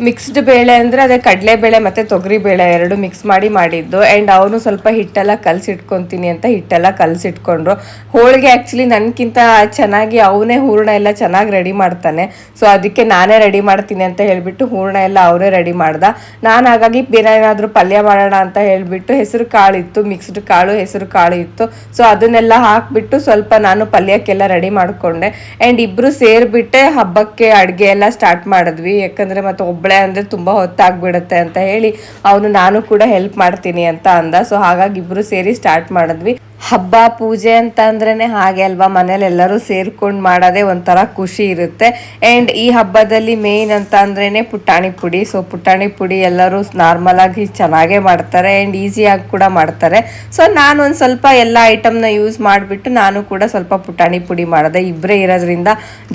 ಮಿಕ್ಸ್ಡ್ ಬೇಳೆ ಅಂದರೆ ಅದೇ ಕಡಲೆಬೇಳೆ ಮತ್ತು ತೊಗರಿಬೇಳೆ ಎರಡು ಮಿಕ್ಸ್ ಮಾಡಿದ್ದು. ಆ್ಯಂಡ್ ಅವನು ಸ್ವಲ್ಪ ಹಿಟ್ಟೆಲ್ಲ ಕಲಸಿಟ್ಕೊತೀನಿ ಅಂತ ಹಿಟ್ಟೆಲ್ಲ ಕಲಸಿಟ್ಕೊಂಡ್ರು. ಹೋಳಿಗೆ ಆ್ಯಕ್ಚುಲಿ ನನಗಿಂತ ಚೆನ್ನಾಗಿ ಅವನೇ ಹೂರಣ ಎಲ್ಲ ಚೆನ್ನಾಗಿ ರೆಡಿ ಮಾಡ್ತಾನೆ. ಸೊ ಅದಕ್ಕೆ ನಾನೇ ರೆಡಿ ಮಾಡ್ತೀನಿ ಅಂತ ಹೇಳಿಬಿಟ್ಟು ಹೂರಣ ಎಲ್ಲ ಅವರೇ ರೆಡಿ ಮಾಡ್ದೆ. ನಾನು ಹಾಗಾಗಿ ಬೇರೆ ಏನಾದರೂ ಪಲ್ಯ ಮಾಡೋಣ ಅಂತ ಹೇಳಿಬಿಟ್ಟು ಹೆಸರು ಕಾಳು ಇತ್ತು, ಮಿಕ್ಸ್ಡ್ ಕಾಳು ಹೆಸರು ಕಾಳು ಇತ್ತು. ಸೊ ಅದನ್ನೆಲ್ಲ ಹಾಕಿಬಿಟ್ಟು ಸ್ವಲ್ಪ ನಾನು ಪಲ್ಯಕ್ಕೆಲ್ಲ ರೆಡಿ ಮಾಡಿಕೊಂಡೆ. ಆ್ಯಂಡ್ ಇಬ್ಬರು ಸೇರಿಬಿಟ್ಟೆ ಹಬ್ಬಕ್ಕೆ ಅಡುಗೆ ಎಲ್ಲ ಸ್ಟಾರ್ಟ್ ಮಾಡಿದ್ವಿ. ಯಾಕಂದರೆ ಮತ್ತು ಒಬ್ಬಳೆ ಅಂದರೆ ತುಂಬ ಹೊತ್ತಾಗ್ಬಿಡುತ್ತೆ ಅಂತ ಹೇಳಿ ಅವನು ನಾನು ಕೂಡ ಹೆಲ್ಪ್ ಮಾಡ್ತೀನಿ ಅಂತ ಅಂದ. ಸೊ ಹಾಗಾಗಿ ಇಬ್ಬರು ಸೇರಿ ಸ್ಟಾರ್ಟ್ ಮಾಡಿದ್ವಿ. ಹಬ್ಬ ಪೂಜೆ ಅಂತ ಅಂದ್ರೇ ಹಾಗೆ ಅಲ್ವಾ, ಮನೇಲಿ ಎಲ್ಲರೂ ಸೇರ್ಕೊಂಡು ಮಾಡೋದೇ ಒಂಥರ ಖುಷಿ ಇರುತ್ತೆ. ಆ್ಯಂಡ್ ಈ ಹಬ್ಬದಲ್ಲಿ ಮೇಯ್ನ್ ಅಂತ ಅಂದ್ರೇ ಪುಟಾಣಿ ಪುಡಿ. ಸೊ ಪುಟಾಣಿ ಪುಡಿ ಎಲ್ಲರೂ ನಾರ್ಮಲ್ ಆಗಿ ಚೆನ್ನಾಗೇ ಮಾಡ್ತಾರೆ ಆ್ಯಂಡ್ ಈಸಿಯಾಗಿ ಕೂಡ ಮಾಡ್ತಾರೆ. ಸೊ ನಾನು ಒಂದು ಸ್ವಲ್ಪ ಎಲ್ಲ ಐಟಮ್ನ ಯೂಸ್ ಮಾಡಿಬಿಟ್ಟು ನಾನು ಕೂಡ ಸ್ವಲ್ಪ ಪುಟಾಣಿ ಪುಡಿ ಮಾಡಿದೆ. ಇಬ್ಬರೇ ಇರೋದ್ರಿಂದ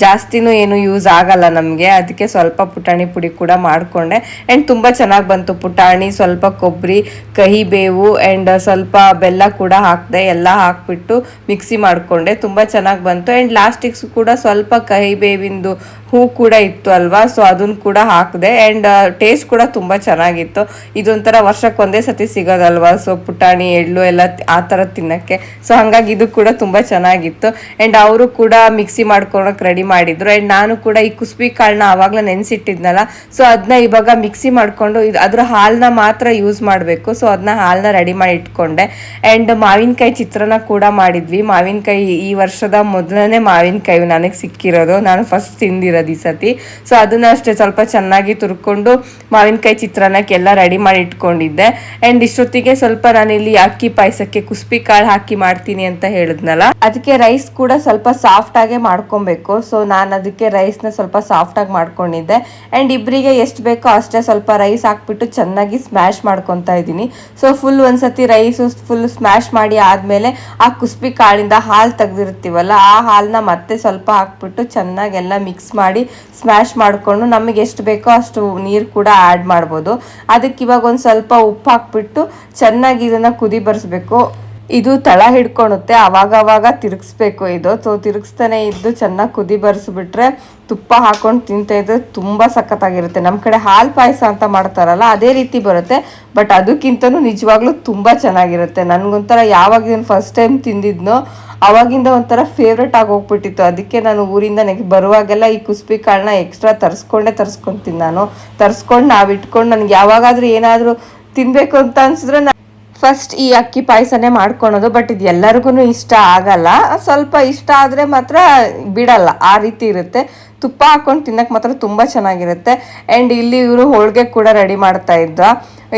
ಜಾಸ್ತಿನೂ ಏನು ಯೂಸ್ ಆಗಲ್ಲ ನಮಗೆ, ಅದಕ್ಕೆ ಸ್ವಲ್ಪ ಪುಟಾಣಿ ಪುಡಿ ಕೂಡ ಮಾಡಿಕೊಂಡೆ. ಆ್ಯಂಡ್ ತುಂಬ ಚೆನ್ನಾಗಿ ಬಂತು ಪುಟಾಣಿ, ಸ್ವಲ್ಪ ಕೊಬ್ಬರಿ, ಕಹಿ ಬೇವು ಆ್ಯಂಡ್ ಸ್ವಲ್ಪ ಬೆಲ್ಲ ಕೂಡ ಹಾಕಿದೆ. ಎಲ್ಲ ಹಾಕ್ಬಿಟ್ಟು ಮಿಕ್ಸಿ ಮಾಡಿಕೊಂಡೆ. ತುಂಬ ಚೆನ್ನಾಗಿ ಬಂತು. ಆ್ಯಂಡ್ ಲಾಸ್ಟಿಗೆ ಕೂಡ ಸ್ವಲ್ಪ ಕಹಿ ಬೇವಿಂದು ಹೂ ಕೂಡ ಇತ್ತು ಅಲ್ವಾ, ಸೊ ಅದನ್ನು ಕೂಡ ಹಾಕಿದೆ. ಆ್ಯಂಡ್ ಟೇಸ್ಟ್ ಕೂಡ ತುಂಬ ಚೆನ್ನಾಗಿತ್ತು. ಇದೊಂಥರ ವರ್ಷಕ್ಕೊಂದೇ ಸತಿ ಸಿಗೋದಲ್ವಾ, ಸೊ ಪುಟಾಣಿ ಎಳ್ಳು ಎಲ್ಲ ಆ ಥರ ತಿನ್ನೋಕ್ಕೆ. ಸೊ ಹಾಗಾಗಿ ಇದು ಕೂಡ ತುಂಬ ಚೆನ್ನಾಗಿತ್ತು. ಆ್ಯಂಡ್ ಅವರು ಕೂಡ ಮಿಕ್ಸಿ ಮಾಡ್ಕೊಳಕ್ಕೆ ರೆಡಿ ಮಾಡಿದ್ರು. ಆ್ಯಂಡ್ ನಾನು ಕೂಡ ಈ ಕುಸ್ಬಿ ಕಾಳನ್ನ ಆವಾಗಲೇ ನೆನೆಸಿಟ್ಟಿದ್ನಲ್ಲ, ಸೊ ಅದನ್ನ ಇವಾಗ ಮಿಕ್ಸಿ ಮಾಡಿಕೊಂಡು ಅದರ ಹಾಲನ್ನ ಮಾತ್ರ ಯೂಸ್ ಮಾಡಬೇಕು. ಸೊ ಅದನ್ನ ಹಾಲನ್ನ ರೆಡಿ ಮಾಡಿ ಇಟ್ಕೊಂಡೆ. ಆ್ಯಂಡ್ ಮಾವಿನಕಾಯಿ ಚಿತ್ರಾನ್ನ ಕೂಡ ಮಾಡಿದ್ವಿ. ಮಾವಿನಕಾಯಿ ಈ ವರ್ಷದ ಮೊದಲನೇ ಮಾವಿನಕಾಯಿ ನನಗೆ ಸಿಕ್ಕಿರೋದು, ನಾನು ಫಸ್ಟ್ ತಿಂದಿರೋದು ಈ ಸತಿ. ಸೊ ಅದನ್ನ ಅಷ್ಟೇ ಸ್ವಲ್ಪ ಚೆನ್ನಾಗಿ ತುರ್ಕೊಂಡು ಮಾವಿನಕಾಯಿ ಚಿತ್ರಾನ್ನಕ್ಕೆಲ್ಲ ರೆಡಿ ಮಾಡಿ ಇಟ್ಕೊಂಡಿದ್ದೆ. ಆ್ಯಂಡ್ ಇಷ್ಟೊತ್ತಿಗೆ ಸ್ವಲ್ಪ ನಾನಿಲ್ಲಿ ಅಕ್ಕಿ ಪಾಯಸಕ್ಕೆ ಕುಸ್ಬಿ ಕಾಳು ಹಾಕಿ ಮಾಡ್ತೀನಿ ಅಂತ ಹೇಳಿದ್ನಲ್ಲ, ಅದಕ್ಕೆ ರೈಸ್ ಕೂಡ ಸ್ವಲ್ಪ ಸಾಫ್ಟ್ ಆಗೇ ಮಾಡ್ಕೊಬೇಕು. ಸೊ ನಾನು ಅದಕ್ಕೆ ರೈಸ್ನ ಸ್ವಲ್ಪ ಸಾಫ್ಟ್ ಆಗಿ ಮಾಡ್ಕೊಂಡಿದ್ದೆ. ಆ್ಯಂಡ್ ಇಬ್ಬರಿಗೆ ಎಷ್ಟು ಬೇಕೋ ಅಷ್ಟೇ ಸ್ವಲ್ಪ ರೈಸ್ ಹಾಕ್ಬಿಟ್ಟು ಚೆನ್ನಾಗಿ ಸ್ಮ್ಯಾಶ್ ಮಾಡ್ಕೊತಾ ಇದ್ದೀನಿ. ಸೊ ಫುಲ್ ಒಂದ್ಸತಿ ರೈಸು ಫುಲ್ ಸ್ಮ್ಯಾಶ್ ಮಾಡಿ ಆದಮೇಲೆ ಆ ಕುಸ್ಬಿ ಕಾಳಿಂದ ಹಾಲು ತೆಗ್ದಿರ್ತೀವಲ್ಲ, ಆ ಹಾಲನ್ನ ಮತ್ತೆ ಸ್ವಲ್ಪ ಹಾಕ್ಬಿಟ್ಟು ಚೆನ್ನಾಗೆಲ್ಲ ಮಿಕ್ಸ್ ಮಾಡಿ ಸ್ಮ್ಯಾಶ್ ಮಾಡಿಕೊಂಡು ನಮಗೆ ಎಷ್ಟು ಬೇಕೋ ಅಷ್ಟು ನೀರು ಕೂಡ ಆ್ಯಡ್ ಮಾಡ್ಬೋದು. ಅದಕ್ಕೆ ಇವಾಗ ಒಂದು ಸ್ವಲ್ಪ ಉಪ್ಪು ಹಾಕ್ಬಿಟ್ಟು ಚೆನ್ನಾಗಿ ಇದನ್ನು ಕುದಿ ಬರಿಸ್ಬೇಕು. ಇದು ತಳ ಹಿಡ್ಕೊಳುತ್ತೆ, ಅವಾಗ ತಿರುಗಿಸ್ಬೇಕು ಇದು. ಸೊ ತಿರುಗಿಸ್ತಾನೆ ಇದ್ದು ಚೆನ್ನಾಗಿ ಕುದಿ ಬರಿಸ್ಬಿಟ್ರೆ ತುಪ್ಪ ಹಾಕೊಂಡು ತಿಂತಾಯಿದ್ರೆ ತುಂಬ ಸಖತ್ತಾಗಿರುತ್ತೆ. ನಮ್ಮ ಕಡೆ ಹಾಲು ಪಾಯಸ ಅಂತ ಮಾಡ್ತಾರಲ್ಲ ಅದೇ ರೀತಿ ಬರುತ್ತೆ, ಬಟ್ ಅದಕ್ಕಿಂತನೂ ನಿಜವಾಗ್ಲೂ ತುಂಬ ಚೆನ್ನಾಗಿರುತ್ತೆ. ನನಗೊಂಥರ ಯಾವಾಗ ಇದನ್ನು ಫಸ್ಟ್ ಟೈಮ್ ತಿಂದಿದ್ನೋ ಅವಾಗಿಂದ ಒಂಥರ ಫೇವ್ರೆಟ್ ಆಗಿ ಹೋಗ್ಬಿಟ್ಟಿತ್ತು. ಅದಕ್ಕೆ ನಾನು ಊರಿಂದ ಬರುವಾಗೆಲ್ಲ ಈ ಕುಸ್ಬಿ ಕಾಳನ್ನ ಎಕ್ಸ್ಟ್ರಾ ತರಿಸ್ಕೊಂತೀನಿ. ನಾನು ತರಿಸ್ಕೊಂಡು ನಾವು ಇಟ್ಕೊಂಡು ನನಗೆ ಯಾವಾಗಾದರೂ ಏನಾದರೂ ತಿನ್ನಬೇಕು ಅಂತ ಅನಿಸಿದ್ರೆ ಫಸ್ಟ್ ಈ ಅಕ್ಕಿ ಪಾಯಸನೇ ಮಾಡ್ಕೊಳೋದು. ಬಟ್ ಇದು ಎಲ್ಲರಿಗೂ ಇಷ್ಟ ಆಗಲ್ಲ, ಸ್ವಲ್ಪ ಇಷ್ಟ ಆದರೆ ಮಾತ್ರ ಬಿಡಲ್ಲ, ಆ ರೀತಿ ಇರುತ್ತೆ. ತುಪ್ಪ ಹಾಕ್ಕೊಂಡು ತಿನ್ನಕ್ಕೆ ಮಾತ್ರ ತುಂಬ ಚೆನ್ನಾಗಿರುತ್ತೆ. ಆ್ಯಂಡ್ ಇಲ್ಲಿ ಇವರು ಹೋಳಿಗೆ ಕೂಡ ರೆಡಿ ಮಾಡ್ತಾ ಇದ್ದ.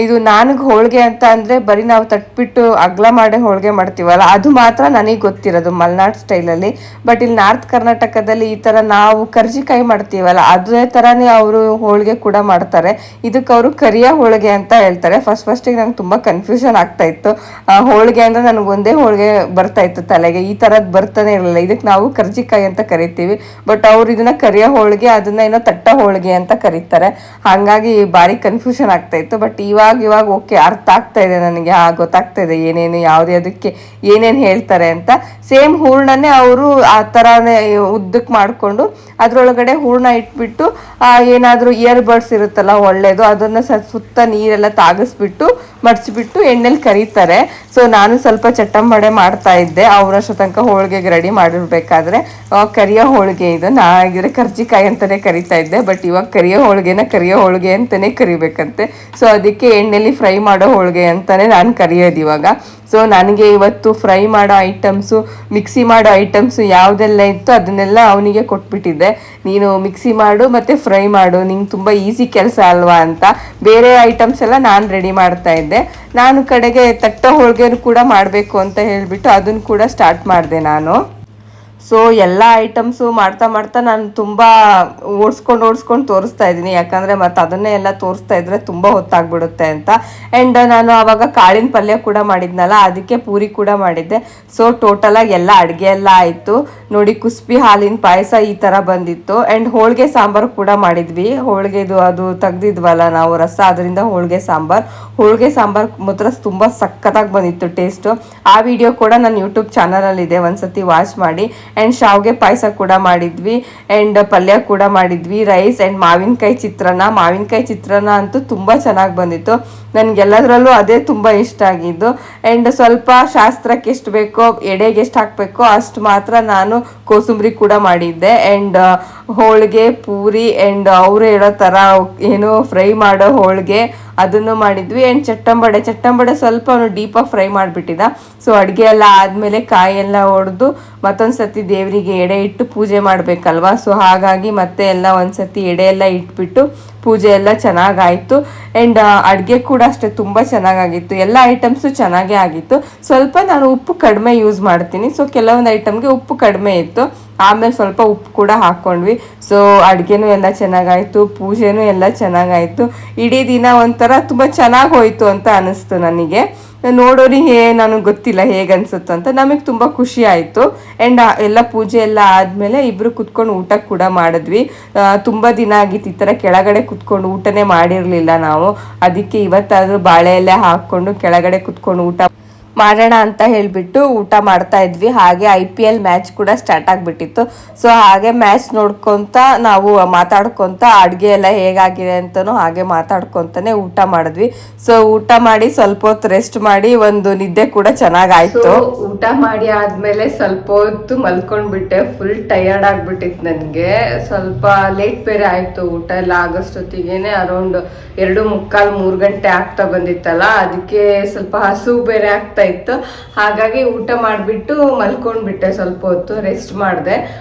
ಇದು ನನಗೆ ಹೋಳಿಗೆ ಅಂತ ಅಂದರೆ ಬರೀ ನಾವು ತಟ್ಬಿಟ್ಟು ಅಗಲ ಮಾಡಿ ಹೋಳಿಗೆ ಮಾಡ್ತೀವಲ್ಲ ಅದು ಮಾತ್ರ ನನಗೆ ಗೊತ್ತಿರೋದು ಮಲೆನಾಡು ಸ್ಟೈಲಲ್ಲಿ. ಬಟ್ ಇಲ್ಲಿ ನಾರ್ತ್ ಕರ್ನಾಟಕದಲ್ಲಿ ಈ ಥರ ನಾವು ಕರ್ಜಿಕಾಯಿ ಮಾಡ್ತೀವಲ್ಲ ಅದೇ ಥರನೇ ಅವರು ಹೋಳಿಗೆ ಕೂಡ ಮಾಡ್ತಾರೆ. ಇದಕ್ಕೆ ಅವರು ಕರಿಯ ಹೋಳಿಗೆ ಅಂತ ಹೇಳ್ತಾರೆ. ಫಸ್ಟಿಗೆ ನಂಗೆ ತುಂಬ ಕನ್ಫ್ಯೂಷನ್ ಆಗ್ತಾಯಿತ್ತು. ಹೋಳಿಗೆ ಅಂದರೆ ನನಗೆ ಒಂದೇ ಹೋಳಿಗೆ ಬರ್ತಾಯಿತ್ತು ತಲೆಗೆ, ಈ ಥರದ್ದು ಬರ್ತಾನೆ ಇರಲಿಲ್ಲ. ಇದಕ್ಕೆ ನಾವು ಕರ್ಜಿಕಾಯಿ ಅಂತ ಕರಿತೀವಿ, ಬಟ್ ಅವ್ರು ಇದನ್ನು ಕರಿಯ ಹೋಳಿಗೆ ಅದನ್ನ ಏನೋ ತಟ್ಟ ಹೋಳಿಗೆ ಅಂತ ಕರೀತಾರೆ. ಹಾಗಾಗಿ ಭಾರಿ ಕನ್ಫ್ಯೂಷನ್ ಆಗ್ತಾಯಿತ್ತು. ಬಟ್ ಇವಾಗ ಓಕೆ, ಅರ್ಥ ಆಗ್ತಾ ಇದೆ ನನಗೆ, ಗೊತ್ತಾಗ್ತಾ ಇದೆ ಏನೇನು ಯಾವುದೇ ಅದಕ್ಕೆ ಏನೇನು ಹೇಳ್ತಾರೆ ಅಂತ. ಸೇಮ್ ಹೂರ್ಣನೇ ಅವರು ಆ ಥರನೇ ಉದ್ದಕ್ಕೆ ಮಾಡಿಕೊಂಡು ಅದರೊಳಗಡೆ ಹೂರ್ಣ ಇಟ್ಬಿಟ್ಟು ಏನಾದರೂ ಇಯರ್ಬಡ್ಸ್ ಇರುತ್ತಲ್ಲ ಒಳ್ಳೇದು, ಅದನ್ನು ಸುತ್ತ ನೀರೆಲ್ಲ ತಾಗಿಸ್ಬಿಟ್ಟು ಮಡ್ಚಿಬಿಟ್ಟು ಎಣ್ಣೆಲಿ ಕರೀತಾರೆ. ಸೊ ನಾನು ಸ್ವಲ್ಪ ಚಟ್ಟಂಬಡೆ ಮಾಡ್ತಾ ಇದ್ದೆ ಅವರಷ್ಟು ತನಕ ಹೋಳಿಗೆಗೆ ರೆಡಿ ಮಾಡಿರ್ಬೇಕಾದ್ರೆ. ಕರಿಯ ಹೋಳಿಗೆ ಇದು, ನಾಗಿದ್ರೆ ಕರ್ಜಿಕಾಯಿ ಅಂತಲೇ ಕರಿತಾ ಇದ್ದೆ, ಬಟ್ ಇವಾಗ ಕರಿಯ ಹೋಳಿಗೆ ಅಂತಲೇ ಕರಿಬೇಕಂತೆ. ಸೊ ಅದಕ್ಕೆ ಎಣ್ಣೆಲಿ ಫ್ರೈ ಮಾಡೋ ಹೋಳಿಗೆ ಅಂತಲೇ ನಾನು ಕರಿಯೋದು ಇವಾಗ. ಸೊ ನನಗೆ ಇವತ್ತು ಫ್ರೈ ಮಾಡೋ ಐಟಮ್ಸು, ಮಿಕ್ಸಿ ಮಾಡೋ ಐಟಮ್ಸು ಯಾವುದೆಲ್ಲ ಇತ್ತು ಅದನ್ನೆಲ್ಲ ಅವನಿಗೆ ಕೊಟ್ಬಿಟ್ಟಿದ್ದೆ. ನೀನು ಮಿಕ್ಸಿ ಮಾಡು ಮತ್ತು ಫ್ರೈ ಮಾಡು, ನಿಂಗೆ ತುಂಬ ಈಸಿ ಕೆಲಸ ಅಲ್ವಾ ಅಂತ. ಬೇರೆ ಐಟಮ್ಸ್ ಎಲ್ಲ ನಾನು ರೆಡಿ ಮಾಡ್ತಾ ಇದ್ದೆ. ನಾನು ಕಡೆಗೆ ತಟ್ಟ ಹೋಳಿಗೆನೂ ಕೂಡ ಮಾಡಬೇಕು ಅಂತ ಹೇಳಿಬಿಟ್ಟು ಅದನ್ನು ಕೂಡ ಸ್ಟಾರ್ಟ್ ಮಾಡಿದೆ ನಾನು. ಸೊ ಎಲ್ಲ ಐಟಮ್ಸು ಮಾಡ್ತಾ ಮಾಡ್ತಾ ನಾನು ತುಂಬ ಓಡಿಸ್ಕೊಂಡು ತೋರಿಸ್ತಾ ಇದ್ದೀನಿ, ಯಾಕಂದರೆ ಮತ್ತು ಅದನ್ನೇ ಎಲ್ಲ ತೋರಿಸ್ತಾ ಇದ್ರೆ ತುಂಬ ಹೊತ್ತಾಗ್ಬಿಡುತ್ತೆ ಅಂತ. ಆ್ಯಂಡ್ ನಾನು ಆವಾಗ ಕಾಳಿನ ಪಲ್ಯ ಕೂಡ ಮಾಡಿದ್ನಲ್ಲ, ಅದಕ್ಕೆ ಪೂರಿ ಕೂಡ ಮಾಡಿದ್ದೆ. ಸೊ ಟೋಟಲಾಗಿ ಎಲ್ಲ ಅಡುಗೆ ಎಲ್ಲ ಆಯಿತು ನೋಡಿ. ಕುಸ್ಬಿ ಹಾಲಿನ ಪಾಯಸ ಈ ಥರ ಬಂದಿತ್ತು. ಆ್ಯಂಡ್ ಹೋಳಿಗೆ ಸಾಂಬಾರು ಕೂಡ ಮಾಡಿದ್ವಿ. ಹೋಳಿಗೆದು ಅದು ತೆಗ್ದಿದ್ವಲ್ಲ ನಾವು ರಸ, ಅದರಿಂದ ಹೋಳಿಗೆ ಸಾಂಬಾರು ಮಾತ್ರ ತುಂಬ ಸಖತ್ತಾಗಿ ಬಂದಿತ್ತು ಟೇಸ್ಟು. ಆ ವಿಡಿಯೋ ಕೂಡ ನನ್ನ ಯೂಟ್ಯೂಬ್ ಚಾನಲಲ್ಲಿದೆ, ಒಂದ್ಸತಿ ವಾಚ್ ಮಾಡಿ. ಆ್ಯಂಡ್ ಶಾವಿಗೆ ಪಾಯಸ ಕೂಡ ಮಾಡಿದ್ವಿ, ಆ್ಯಂಡ್ ಪಲ್ಯ ಕೂಡ ಮಾಡಿದ್ವಿ, ರೈಸ್ ಆ್ಯಂಡ್ ಮಾವಿನಕಾಯಿ ಚಿತ್ರಾನ್ನ ಅಂತೂ ತುಂಬ ಚೆನ್ನಾಗಿ ಬಂದಿತ್ತು. ನನಗೆಲ್ಲದರಲ್ಲೂ ಅದೇ ತುಂಬ ಇಷ್ಟ ಆಗಿದ್ದು. ಆ್ಯಂಡ್ ಸ್ವಲ್ಪ ಶಾಸ್ತ್ರಕ್ಕೆ ಎಷ್ಟು ಬೇಕೋ, ಎಡೆಗೆ ಎಷ್ಟು ಹಾಕಬೇಕೋ ಅಷ್ಟು ಮಾತ್ರ ನಾನು ಕೋಸಂಬರಿ ಕೂಡ ಮಾಡಿದ್ದೆ. ಆ್ಯಂಡ್ ಹೋಳಿಗೆ, ಪೂರಿ ಆ್ಯಂಡ್ ಅವರು ಹೇಳೋ ಥರ ಏನು ಫ್ರೈ ಮಾಡೋ ಹೋಳಿಗೆ ಅದನ್ನು ಮಾಡಿದ್ವಿ. ಆ್ಯಂಡ್ ಚಟ್ಟಂಬಡೆ ಸ್ವಲ್ಪ ಅವನು ಡೀಪಾಗಿ ಫ್ರೈ ಮಾಡಿಬಿಟ್ಟಿದ್ದ. ಸೊ ಅಡುಗೆ ಎಲ್ಲ ಆದಮೇಲೆ ಕಾಯಿ ಎಲ್ಲ ಒಡೆದು ಮತ್ತೊಂದು ಸತಿ ದೇವರಿಗೆ ಎಡೆ ಇಟ್ಟು ಪೂಜೆ ಮಾಡಬೇಕಲ್ವ. ಸೊ ಹಾಗಾಗಿ ಮತ್ತೆ ಎಲ್ಲ ಒಂದು ಸತಿ ಎಡೆ ಎಲ್ಲ ಇಟ್ಬಿಟ್ಟು ಪೂಜೆ ಎಲ್ಲ ಚೆನ್ನಾಗಾಯಿತು. ಆ್ಯಂಡ್ ಅಡುಗೆ ಕೂಡ ಅಷ್ಟೇ ತುಂಬ ಚೆನ್ನಾಗಾಗಿತ್ತು. ಎಲ್ಲ ಐಟಮ್ಸು ಚೆನ್ನಾಗೇ ಆಗಿತ್ತು. ಸ್ವಲ್ಪ ನಾನು ಉಪ್ಪು ಕಡಿಮೆ ಯೂಸ್ ಮಾಡ್ತೀನಿ, ಸೊ ಕೆಲವೊಂದು ಐಟಮ್ಗೆ ಉಪ್ಪು ಕಡಿಮೆ ಇತ್ತು. ಆಮೇಲೆ ಸ್ವಲ್ಪ ಉಪ್ಪು ಕೂಡ ಹಾಕ್ಕೊಂಡ್ವಿ. ಸೊ ಅಡುಗೆನೂ ಎಲ್ಲ ಚೆನ್ನಾಗಾಯಿತು, ಪೂಜೆನೂ ಎಲ್ಲ ಚೆನ್ನಾಗಾಯಿತು. ಇಡೀ ದಿನ ಒಂಥರ ತುಂಬ ಚೆನ್ನಾಗಿ ಹೋಯಿತು ಅಂತ ಅನ್ನಿಸ್ತು ನನಗೆ. ನೋಡೋರಿಗೆ ನನಗೆ ಗೊತ್ತಿಲ್ಲ ಹೇಗೆ ಅನಿಸುತ್ತೋ ಅಂತ, ನಮಗೆ ತುಂಬ ಖುಷಿ ಆಯಿತು. ಆ್ಯಂಡ್ ಎಲ್ಲ ಪೂಜೆ ಎಲ್ಲ ಆದಮೇಲೆ ಇಬ್ಬರು ಕುತ್ಕೊಂಡು ಊಟ ಕೂಡ ಮಾಡಿದ್ವಿ. ತುಂಬ ದಿನ ಆಗಿತ್ತು ಈ ಥರ ಕೆಳಗಡೆ ಕುತ್ಕೊಂಡು ಊಟನೇ ಮಾಡಿರಲಿಲ್ಲ ನಾವು. ಅದಕ್ಕೆ ಇವತ್ತಾದರೂ ಬಾಳೆ ಎಲೆ ಹಾಕ್ಕೊಂಡು ಕೆಳಗಡೆ ಕುತ್ಕೊಂಡು ಊಟ ಮಾಡೋಣ ಅಂತ ಹೇಳಿಬಿಟ್ಟು ಊಟ ಮಾಡ್ತಾ ಇದ್ವಿ. ಹಾಗೆ IPL ಮ್ಯಾಚ್ ಕೂಡ ಸ್ಟಾರ್ಟ್ ಆಗಿಬಿಟ್ಟಿತ್ತು. ಸೊ ಹಾಗೆ ಮ್ಯಾಚ್ ನೋಡ್ಕೊತ ನಾವು ಮಾತಾಡ್ಕೊತ ಅಡುಗೆ ಎಲ್ಲ ಹೇಗಾಗಿದೆ ಅಂತಲೂ ಹಾಗೆ ಮಾತಾಡ್ಕೊತಾನೆ ಊಟ ಮಾಡಿದ್ವಿ. ಸೊ ಊಟ ಮಾಡಿ ಸ್ವಲ್ಪ ಹೊತ್ತು ರೆಸ್ಟ್ ಮಾಡಿ ಒಂದು ನಿದ್ದೆ ಕೂಡ ಚೆನ್ನಾಗಾಯ್ತು. ಊಟ ಮಾಡಿ ಆದಮೇಲೆ ಸ್ವಲ್ಪ ಹೊತ್ತು ಮಲ್ಕೊಂಡ್ಬಿಟ್ಟೆ. ಫುಲ್ ಟಯರ್ಡ್ ಆಗಿಬಿಟ್ಟಿತ್ತು ನನಗೆ. ಸ್ವಲ್ಪ ಲೇಟ್ ಬೇರೆ ಆಯಿತು. ಊಟ ಎಲ್ಲ ಆಗೋಷ್ಟೊತ್ತಿಗೆ ಅರೌಂಡ್ 2:45-3 ಗಂಟೆ ಆಗ್ತಾ ಬಂದಿತ್ತಲ್ಲ, ಅದಕ್ಕೆ ಸ್ವಲ್ಪ ಹಸು ಬೇರೆ ಆಗ್ತಾ ಇತ್ತು. ಹಾಗಾಗಿ ಊಟ ಮಾಡಿಬಿಟ್ಟು ಮಲ್ಕೊಂಡ್ಬಿಟ್ಟೆ, ಸ್ವಲ್ಪ ಹೊತ್ತು ರೆಸ್ಟ್ ಮಾಡಿದೆ.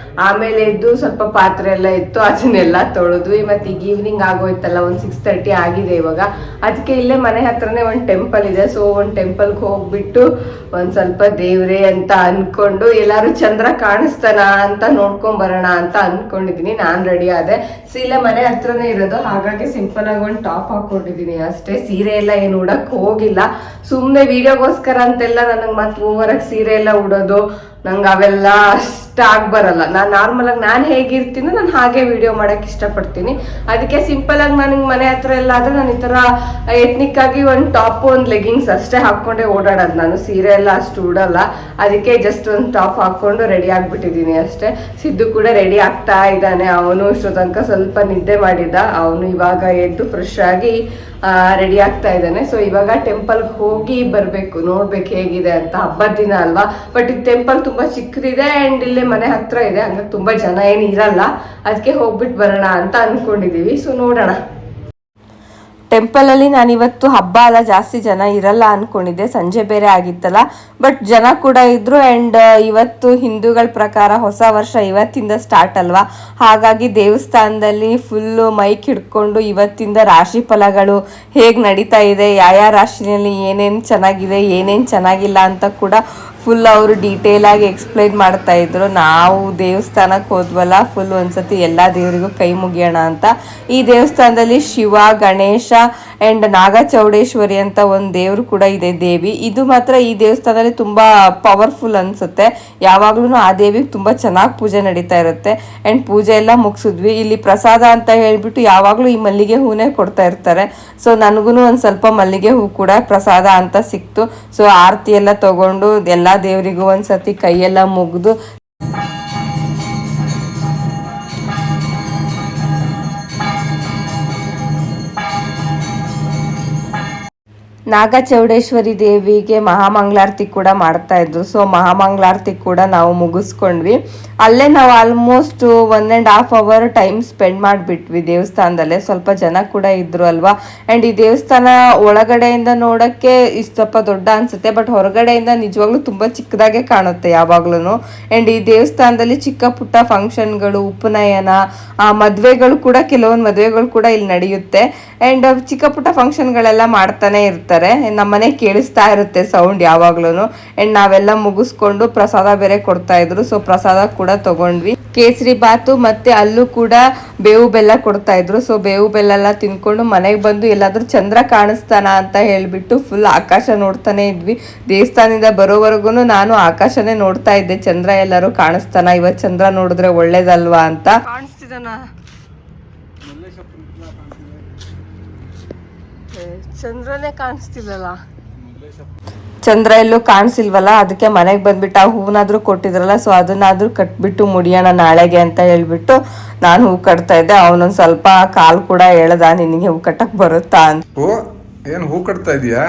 ಆಮೇಲೆ ಎದ್ದು ಸ್ವಲ್ಪ ಪಾತ್ರೆ ಎಲ್ಲ ಇತ್ತು, ಅದನ್ನೆಲ್ಲ ತೊಳೆದ್ವಿ. ಮತ್ತು ಈಗ ಈವ್ನಿಂಗ್ ಆಗೋಯ್ತಲ್ಲ, ಒಂದು 6:30 ಆಗಿದೆ ಇವಾಗ. ಅದಕ್ಕೆ ಇಲ್ಲೇ ಮನೆ ಹತ್ರನೇ ಒಂದು ಟೆಂಪಲ್ ಇದೆ. ಸೊ ಒಂದು ಟೆಂಪಲ್ಗೆ ಹೋಗ್ಬಿಟ್ಟು ಒಂದು ಸ್ವಲ್ಪ ದೇವ್ರೆ ಅಂತ ಅಂದ್ಕೊಂಡು, ಎಲ್ಲರೂ ಚಂದ್ರ ಕಾಣಿಸ್ತಾನ ಅಂತ ನೋಡ್ಕೊಂಡ್ ಬರೋಣ ಅಂತ ಅಂದ್ಕೊಂಡಿದ್ದೀನಿ. ನಾನು ರೆಡಿ ಆದೆ. ಸೊ ಇಲ್ಲೇ ಮನೆ ಹತ್ರನೇ ಇರೋದು, ಹಾಗಾಗಿ ಸಿಂಪಲ್ ಆಗಿ ಒಂದು ಟಾಪ್ ಹಾಕೊಂಡಿದ್ದೀನಿ ಅಷ್ಟೇ. ಸೀರೆ ಎಲ್ಲ ಏನು ಉಡಕ್ ಹೋಗಿಲ್ಲ, ಸುಮ್ಮನೆ ವಿಡಿಯೋಗೋಸ್ಕರ ಅಂತೆಲ್ಲ ನನಗೆ ಮತ್ತೆ ಓವರಾಗಿ ಸೀರೆ ಎಲ್ಲ ಉಡೋದು ನಂಗೆ ಅವೆಲ್ಲ ಅಷ್ಟು ಬರಲ್ಲ. ನಾನು ನಾರ್ಮಲಾಗಿ ನಾನು ಹೇಗಿರ್ತೀನೋ ನಾನು ಹಾಗೆ ವಿಡಿಯೋ ಮಾಡೋಕ್ಕೆ ಇಷ್ಟಪಡ್ತೀನಿ. ಅದಕ್ಕೆ ಸಿಂಪಲಾಗಿ ನನಗೆ ಮನೆ ಹತ್ರ ಎಲ್ಲ ಆದರೆ ನಾನು ಈ ಥರ ಎತ್ನಿಕ್ ಆಗಿ ಒಂದು ಟಾಪು ಒಂದು ಲೆಗಿಂಗ್ಸ್ ಅಷ್ಟೇ ಹಾಕ್ಕೊಂಡೆ ಓಡಾಡೋದು. ನಾನು ಸೀರೆ ಎಲ್ಲ ಅಷ್ಟು ಉಡಲ್ಲ. ಅದಕ್ಕೆ ಜಸ್ಟ್ ಒಂದು ಟಾಪ್ ಹಾಕ್ಕೊಂಡು ರೆಡಿ ಆಗಿಬಿಟ್ಟಿದ್ದೀನಿ ಅಷ್ಟೇ. ಸಿದ್ದು ಕೂಡ ರೆಡಿ ಆಗ್ತಾ ಇದ್ದಾನೆ. ಅವನು ಇಷ್ಟು ತನಕ ಸ್ವಲ್ಪ ನಿದ್ದೆ ಮಾಡಿದ್ದ. ಅವನು ಇವಾಗ ಎದ್ದು ಫ್ರೆಶ್ ಆಗಿ ರೆಡಿ ಆಗ್ತಾ ಇದ್ದಾನೆ. ಸೊ ಇವಾಗ ಟೆಂಪಲ್ಗೆ ಹೋಗಿ ಬರಬೇಕು, ನೋಡ್ಬೇಕು ಹೇಗಿದೆ ಅಂತ. ಹಬ್ಬದ ದಿನ ಅಲ್ವಾ. ಬಟ್ ಈ ಟೆಂಪಲ್ ತುಂಬಾ ಚಿಕ್ಕದಿದೆ ಆ್ಯಂಡ್ ಇಲ್ಲೇ ಮನೆ ಹತ್ರ ಇದೆ, ಹಂಗಾಗಿ ತುಂಬಾ ಜನ ಏನು ಇರಲ್ಲ. ಅದಕ್ಕೆ ಹೋಗ್ಬಿಟ್ಟು ಬರೋಣ ಅಂತ ಅನ್ಕೊಂಡಿದೀವಿ. ಸೊ ನೋಡೋಣ. ಟೆಂಪಲಲ್ಲಿ ನಾನಿವತ್ತು ಹಬ್ಬ ಅಲ್ಲ, ಜಾಸ್ತಿ ಜನ ಇರಲ್ಲ ಅಂದ್ಕೊಂಡಿದ್ದೆ, ಸಂಜೆ ಬೇರೆ ಆಗಿತ್ತಲ್ಲ. ಬಟ್ ಜನ ಕೂಡ ಇದ್ದರು. ಆ್ಯಂಡ್ ಇವತ್ತು ಹಿಂದೂಗಳ ಪ್ರಕಾರ ಹೊಸ ವರ್ಷ ಇವತ್ತಿಂದ ಸ್ಟಾರ್ಟ್ ಅಲ್ವಾ. ಹಾಗಾಗಿ ದೇವಸ್ಥಾನದಲ್ಲಿ ಫುಲ್ಲು ಮೈಕ್ ಹಿಡ್ಕೊಂಡು ಇವತ್ತಿಂದ ರಾಶಿ ಫಲಗಳು ಹೇಗೆ ನಡೀತಾ ಇದೆ, ಯಾವ ರಾಶಿನಲ್ಲಿ ಏನೇನು ಚೆನ್ನಾಗಿದೆ ಏನೇನು ಚೆನ್ನಾಗಿಲ್ಲ ಅಂತ ಕೂಡ ಫುಲ್ ಅವರು ಡೀಟೇಲಾಗಿ ಎಕ್ಸ್ಪ್ಲೈನ್ ಮಾಡ್ತಾ ಇದ್ರು. ನಾವು ದೇವಸ್ಥಾನಕ್ಕೆ ಹೋದ್ವಲ್ಲ, ಫುಲ್ ಒಂದ್ಸತಿ ಎಲ್ಲ ದೇವರಿಗೂ ಕೈ ಮುಗಿಯೋಣ ಅಂತ. ಈ ದೇವಸ್ಥಾನದಲ್ಲಿ ಶಿವ, ಗಣೇಶ ಆ್ಯಂಡ್ ನಾಗಚೌಡೇಶ್ವರಿ ಅಂತ ಒಂದು ದೇವರು ಕೂಡ ಇದೆ, ದೇವಿ. ಇದು ಮಾತ್ರ ಈ ದೇವಸ್ಥಾನದಲ್ಲಿ ತುಂಬ ಪವರ್ಫುಲ್ ಅನಿಸುತ್ತೆ. ಯಾವಾಗ್ಲೂ ಆ ದೇವಿಗೆ ತುಂಬ ಚೆನ್ನಾಗಿ ಪೂಜೆ ನಡೀತಾ ಇರುತ್ತೆ. ಆ್ಯಂಡ್ ಪೂಜೆ ಎಲ್ಲ ಮುಗಿಸಿದ್ವಿ. ಇಲ್ಲಿ ಪ್ರಸಾದ ಅಂತ ಹೇಳ್ಬಿಟ್ಟು ಯಾವಾಗಲೂ ಈ ಮಲ್ಲಿಗೆ ಹೂನೇ ಕೊಡ್ತಾ ಇರ್ತಾರೆ. ಸೊ ನನಗೂ ಒಂದು ಸ್ವಲ್ಪ ಮಲ್ಲಿಗೆ ಹೂ ಕೂಡ ಪ್ರಸಾದ ಅಂತ ಸಿಕ್ತು. ಸೊ ಆರತಿ ಎಲ್ಲ ತಗೊಂಡು ಎಲ್ಲ ದೇವರಿಗೂ ಒಂದ್ಸತಿ ಕೈಯೆಲ್ಲ ಮುಗಿದು ನಾಗಚೌಡೇಶ್ವರಿ ದೇವಿಗೆ ಮಹಾಮಂಗಳಾರತಿ ಕೂಡ ಮಾಡ್ತಾ ಇದ್ರು. ಸೊ ಮಹಾಮಂಗಳಾರತಿ ಕೂಡ ನಾವು ಮುಗಿಸ್ಕೊಂಡ್ವಿ. ಅಲ್ಲೇ ನಾವು ಆಲ್ಮೋಸ್ಟ್ 1.5 hour ಟೈಮ್ ಸ್ಪೆಂಡ್ ಮಾಡಿಬಿಟ್ವಿ ದೇವಸ್ಥಾನದಲ್ಲೇ. ಸ್ವಲ್ಪ ಜನ ಕೂಡ ಇದ್ರು ಅಲ್ವಾ. ಆ್ಯಂಡ್ ಈ ದೇವಸ್ಥಾನ ಒಳಗಡೆಯಿಂದ ನೋಡೋಕ್ಕೆ ಇಷ್ಟು ಸ್ವಲ್ಪ ದೊಡ್ಡ ಅನಿಸುತ್ತೆ, ಬಟ್ ಹೊರಗಡೆಯಿಂದ ನಿಜವಾಗ್ಲೂ ತುಂಬ ಚಿಕ್ಕದಾಗೆ ಕಾಣುತ್ತೆ ಯಾವಾಗ್ಲೂ. ಆ್ಯಂಡ್ ಈ ದೇವಸ್ಥಾನದಲ್ಲಿ ಚಿಕ್ಕ ಪುಟ್ಟ ಫಂಕ್ಷನ್ಗಳು, ಉಪನಯನ, ಮದುವೆಗಳು ಕೂಡ, ಕೆಲವೊಂದು ಮದುವೆಗಳು ಕೂಡ ಇಲ್ಲಿ ನಡೆಯುತ್ತೆ. ಆ್ಯಂಡ್ ಚಿಕ್ಕ ಪುಟ್ಟ ಫಂಕ್ಷನ್ಗಳೆಲ್ಲ ಮಾಡ್ತಾನೆ ಇರ್ತಾರೆ. ಇರ್ತಾರೆ. ನಮ್ಮನೆ ಕೇಳಿಸ್ತಾ ಇರುತ್ತೆ ಸೌಂಡ್ ಯಾವಾಗ್ಲೂ. ಅಂಡ್ ನಾವೆಲ್ಲ ಮುಗಿಸ್ಕೊಂಡು ಪ್ರಸಾದ ಬೇರೆ ಕೊಡ್ತಾ ಇದ್ರು. ಸೊ ಪ್ರಸಾದ ಕೂಡ ತಗೊಂಡ್ವಿ. ಕೇಸರಿ ಬಾತು ಮತ್ತೆ ಅಲ್ಲೂ ಕೂಡ ಬೇವು ಬೆಲ್ಲ ಕೊಡ್ತಾ ಇದ್ರು. ಸೊ ಬೇವು ಬೆಲ್ಲ ಎಲ್ಲ ತಿನ್ಕೊಂಡು ಮನೆಗೆ ಬಂದು ಎಲ್ಲಾದ್ರೂ ಚಂದ್ರ ಕಾಣಿಸ್ತಾನ ಅಂತ ಹೇಳ್ಬಿಟ್ಟು ಫುಲ್ ಆಕಾಶ ನೋಡ್ತಾನೆ ಇದ್ವಿ. ದೇವಸ್ಥಾನದಿಂದ ಬರೋವರೆಗೂ ನಾನು ಆಕಾಶನೇ ನೋಡ್ತಾ ಇದ್ದೆ, ಚಂದ್ರ ಎಲ್ಲರೂ ಕಾಣಿಸ್ತಾನ, ಇವತ್ತು ಚಂದ್ರ ನೋಡಿದ್ರೆ ಒಳ್ಳೇದಲ್ವಾ ಅಂತ. ಕಾಣಿಸ್ತಿದಾನ ಚಂದ್ರನೇ ಕಾಣಿಸ್ತಿಲ್ಲಲ್ಲ, ಚಂದ್ರ ಎಲ್ಲೂ ಕಾಣಿಸಿಲ್ವಲ್ಲ. ಅದಕ್ಕೆ ಮನೆಗೆ ಬಂದ್ಬಿಟ್ಟು ಆ ಹೂವನಾದ್ರೂ ಕೊಟ್ಟಿದ್ರಲ್ಲ, ಸೊ ಅದನ್ನಾದ್ರೂ ಕಟ್ಬಿಟ್ಟು ಮುಡಿಯೋಣ ನಾಳೆಗೆ ಅಂತ ಹೇಳ್ಬಿಟ್ಟು ನಾನು ಹೂ ಕಟ್ತಾ ಇದ್ದೆ. ಅವನೊಂದ್ ಸ್ವಲ್ಪ ಕಾಲ್ ಕೂಡ ಹೇಳ್ದ, ನಿನಗೆ ಹೂ ಕಟ್ಟಕ್ ಬರುತ್ತಾ ಅಂತ. ಓ ಏನ್ ಹೂ ಕಟ್ತಾ ಇದೀಯಾ?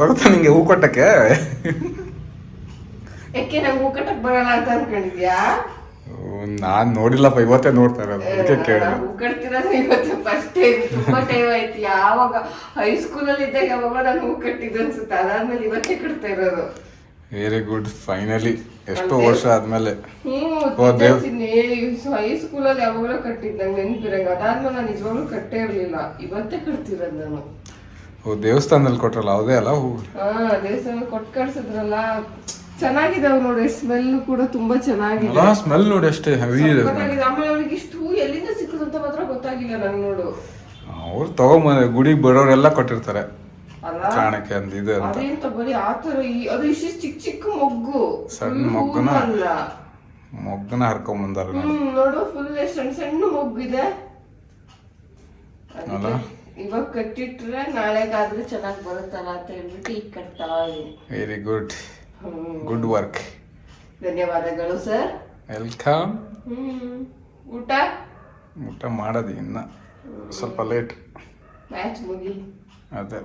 ಬರುತ್ತಾ ನಿಂಗೆ ಹೂ ಕಟ್ಟಕ್ಕೆ? ಯಾಕೆ ನಂಗೆ ಹೂ ಕಟ್ಟಕ್ ಬರಲ್ಲ ಅಂತ ಅನ್ಕೊಂಡಿದ್ಯಾ? ನಾನ್ ನೋಡಿಲ್ಲಪ್ಪ, ಇವತ್ತೇ ನೋಡ್ತಾ ಇರೋದು, ಅದಕ್ಕೆ ಕೇಳಿದೆ. ಹೂ ಕಟ್ತಿರೋದು ಇವತ್ತು ಫಸ್ಟ್ ಟೈಮ್. ತುಂಬಾ ಟೈಮ್ ಆಯ್ತು. ಯಾವಾಗ ಹೈಸ್ಕೂಲಲ್ಲಿ ಇದ್ದಾಗ ಯಾವಾಗ ನಾನು ಹೂ ಕಟ್ಟಿದ್ದು ಅನ್ಸುತ್ತೆ, ಅದಾದ್ಮೇಲೆ ಇವತ್ತೇ ಕಟ್ತಾ ಇರೋದು. ವೆರಿ ಗುಡ್, ಫೈನಲಿ ಎಷ್ಟೋ ವರ್ಷ ಆದ್ಮೇಲೆ. ಹೈಸ್ಕೂಲಲ್ಲಿ ಯಾವಾಗಲೂ ಕಟ್ಟಿದ್ದು ನಂಗೆ ನೆನಪಿರಂಗ. ಅದಾದ್ಮೇಲೆ ನಾನು ನಿಜವಾಗ್ಲೂ ಕಟ್ಟೇ ಇರ್ಲಿಲ್ಲ, ಇವತ್ತೇ ಕಟ್ತಿರೋದು ನಾನು. ಓ ದೇವಸ್ಥಾನದಲ್ಲಿ ಕೊಟ್ರಲ್ಲ ಅದೇ ಅಲ್ಲ ಹೂ? ದೇವಸ್ಥಾನದಲ್ಲಿ ಕೊಟ್ಟು ಕಳ್ಸಿದ್ರಲ್ಲ, ಚೆನ್ನಾಗಿದಾವ್ ನೋಡಿ. ಸ್ಮೆಲ್ ಕೂಡ ತುಂಬಾ ಚೆನ್ನಾಗಿದೆ. ಸ್ಮೆಲ್ ನೋಡಿ ಅಷ್ಟೇ ಹೆವಿ ಇದೆ. ಆಮೇಲೆ ಅವ್ರಿಗೆ ಇಷ್ಟು ಹೂ ಎಲ್ಲಿಂದ ಸಿಕ್ಕದಂತ ಮಾತ್ರ ಗೊತ್ತಾಗಿಲ್ಲ ನಂಗೆ. ನೋಡು, ಅವ್ರು ತಗೊಂಬಂದ ಗುಡಿಗೆ ಬರೋರೆಲ್ಲ ಕೊಟ್ಟಿರ್ತಾರೆ ಕಾಣಕ್ಕೆ ಅಂತ ಇದು ಅಂತ. ಅದೇಂತ ಬರೀ ಆತರ ಅದು ಇಷ್ಟು ಚಿಕ್ಕ ಚಿಕ್ಕ ಮೊಗ್ಗು, ಸಣ್ಣ ಮೊಗ್ಗನ ಹರ್ಕೊಂಡ್ ಬಂದಾರ. ನೋಡು ಫುಲ್ ಸಣ್ಣ ಸಣ್ಣ ಮೊಗ್ಗಿದೆ. ಇವಾಗ ಕಟ್ಟಿಟ್ರೆ ನಾಳೆಗಾದ್ರೆ ಚೆನ್ನಾಗಿ ಬರುತ್ತಲ್ಲ ಅಂತ ಹೇಳ್ಬಿಟ್ಟು ಈಗ ಕಟ್ತಾ ಇದೀನಿ. Very good, good work. ಧನ್ಯವಾದಗಳು ಸರ್. ವೆಲ್ಕಮ್. ಊಟ ಮಾಡೋದು ಇನ್ನ ಸ್ವಲ್ಪ ಲೇಟ್. ಮ್ಯಾಚ್ ಮುಗಿ ಅದೇ.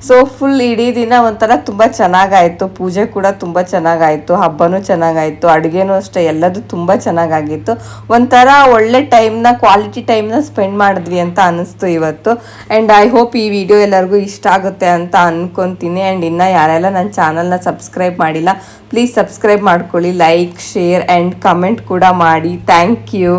ಸೊ ಫುಲ್ ಇಡೀ ದಿನ ಒಂಥರ ತುಂಬ ಚೆನ್ನಾಗಾಯಿತು. ಪೂಜೆ ಕೂಡ ತುಂಬ ಚೆನ್ನಾಗಾಯಿತು, ಹಬ್ಬನೂ ಚೆನ್ನಾಗಾಯಿತು, ಅಡುಗೆನೂ ಅಷ್ಟೇ, ಎಲ್ಲದೂ ತುಂಬ ಚೆನ್ನಾಗಾಗಿತ್ತು. ಒಂಥರ ಒಳ್ಳೆ ಟೈಮ್ನ, ಕ್ವಾಲಿಟಿ ಟೈಮ್ನ ಸ್ಪೆಂಡ್ ಮಾಡಿದ್ವಿ ಅಂತ ಅನ್ನಿಸ್ತು ಇವತ್ತು. ಆ್ಯಂಡ್ ಐ ಹೋಪ್ ಈ ವಿಡಿಯೋ ಎಲ್ಲರಿಗೂ ಇಷ್ಟ ಆಗುತ್ತೆ ಅಂತ ಅಂದ್ಕೊತೀನಿ. ಆ್ಯಂಡ್ ಇನ್ನು ಯಾರೆಲ್ಲ ನನ್ನ ಚಾನಲ್ನ ಸಬ್ಸ್ಕ್ರೈಬ್ ಮಾಡಿಲ್ಲ, ಪ್ಲೀಸ್ ಸಬ್ಸ್ಕ್ರೈಬ್ ಮಾಡ್ಕೊಳ್ಳಿ, ಲೈಕ್, ಶೇರ್ ಆ್ಯಂಡ್ ಕಮೆಂಟ್ ಕೂಡ ಮಾಡಿ. Thank you.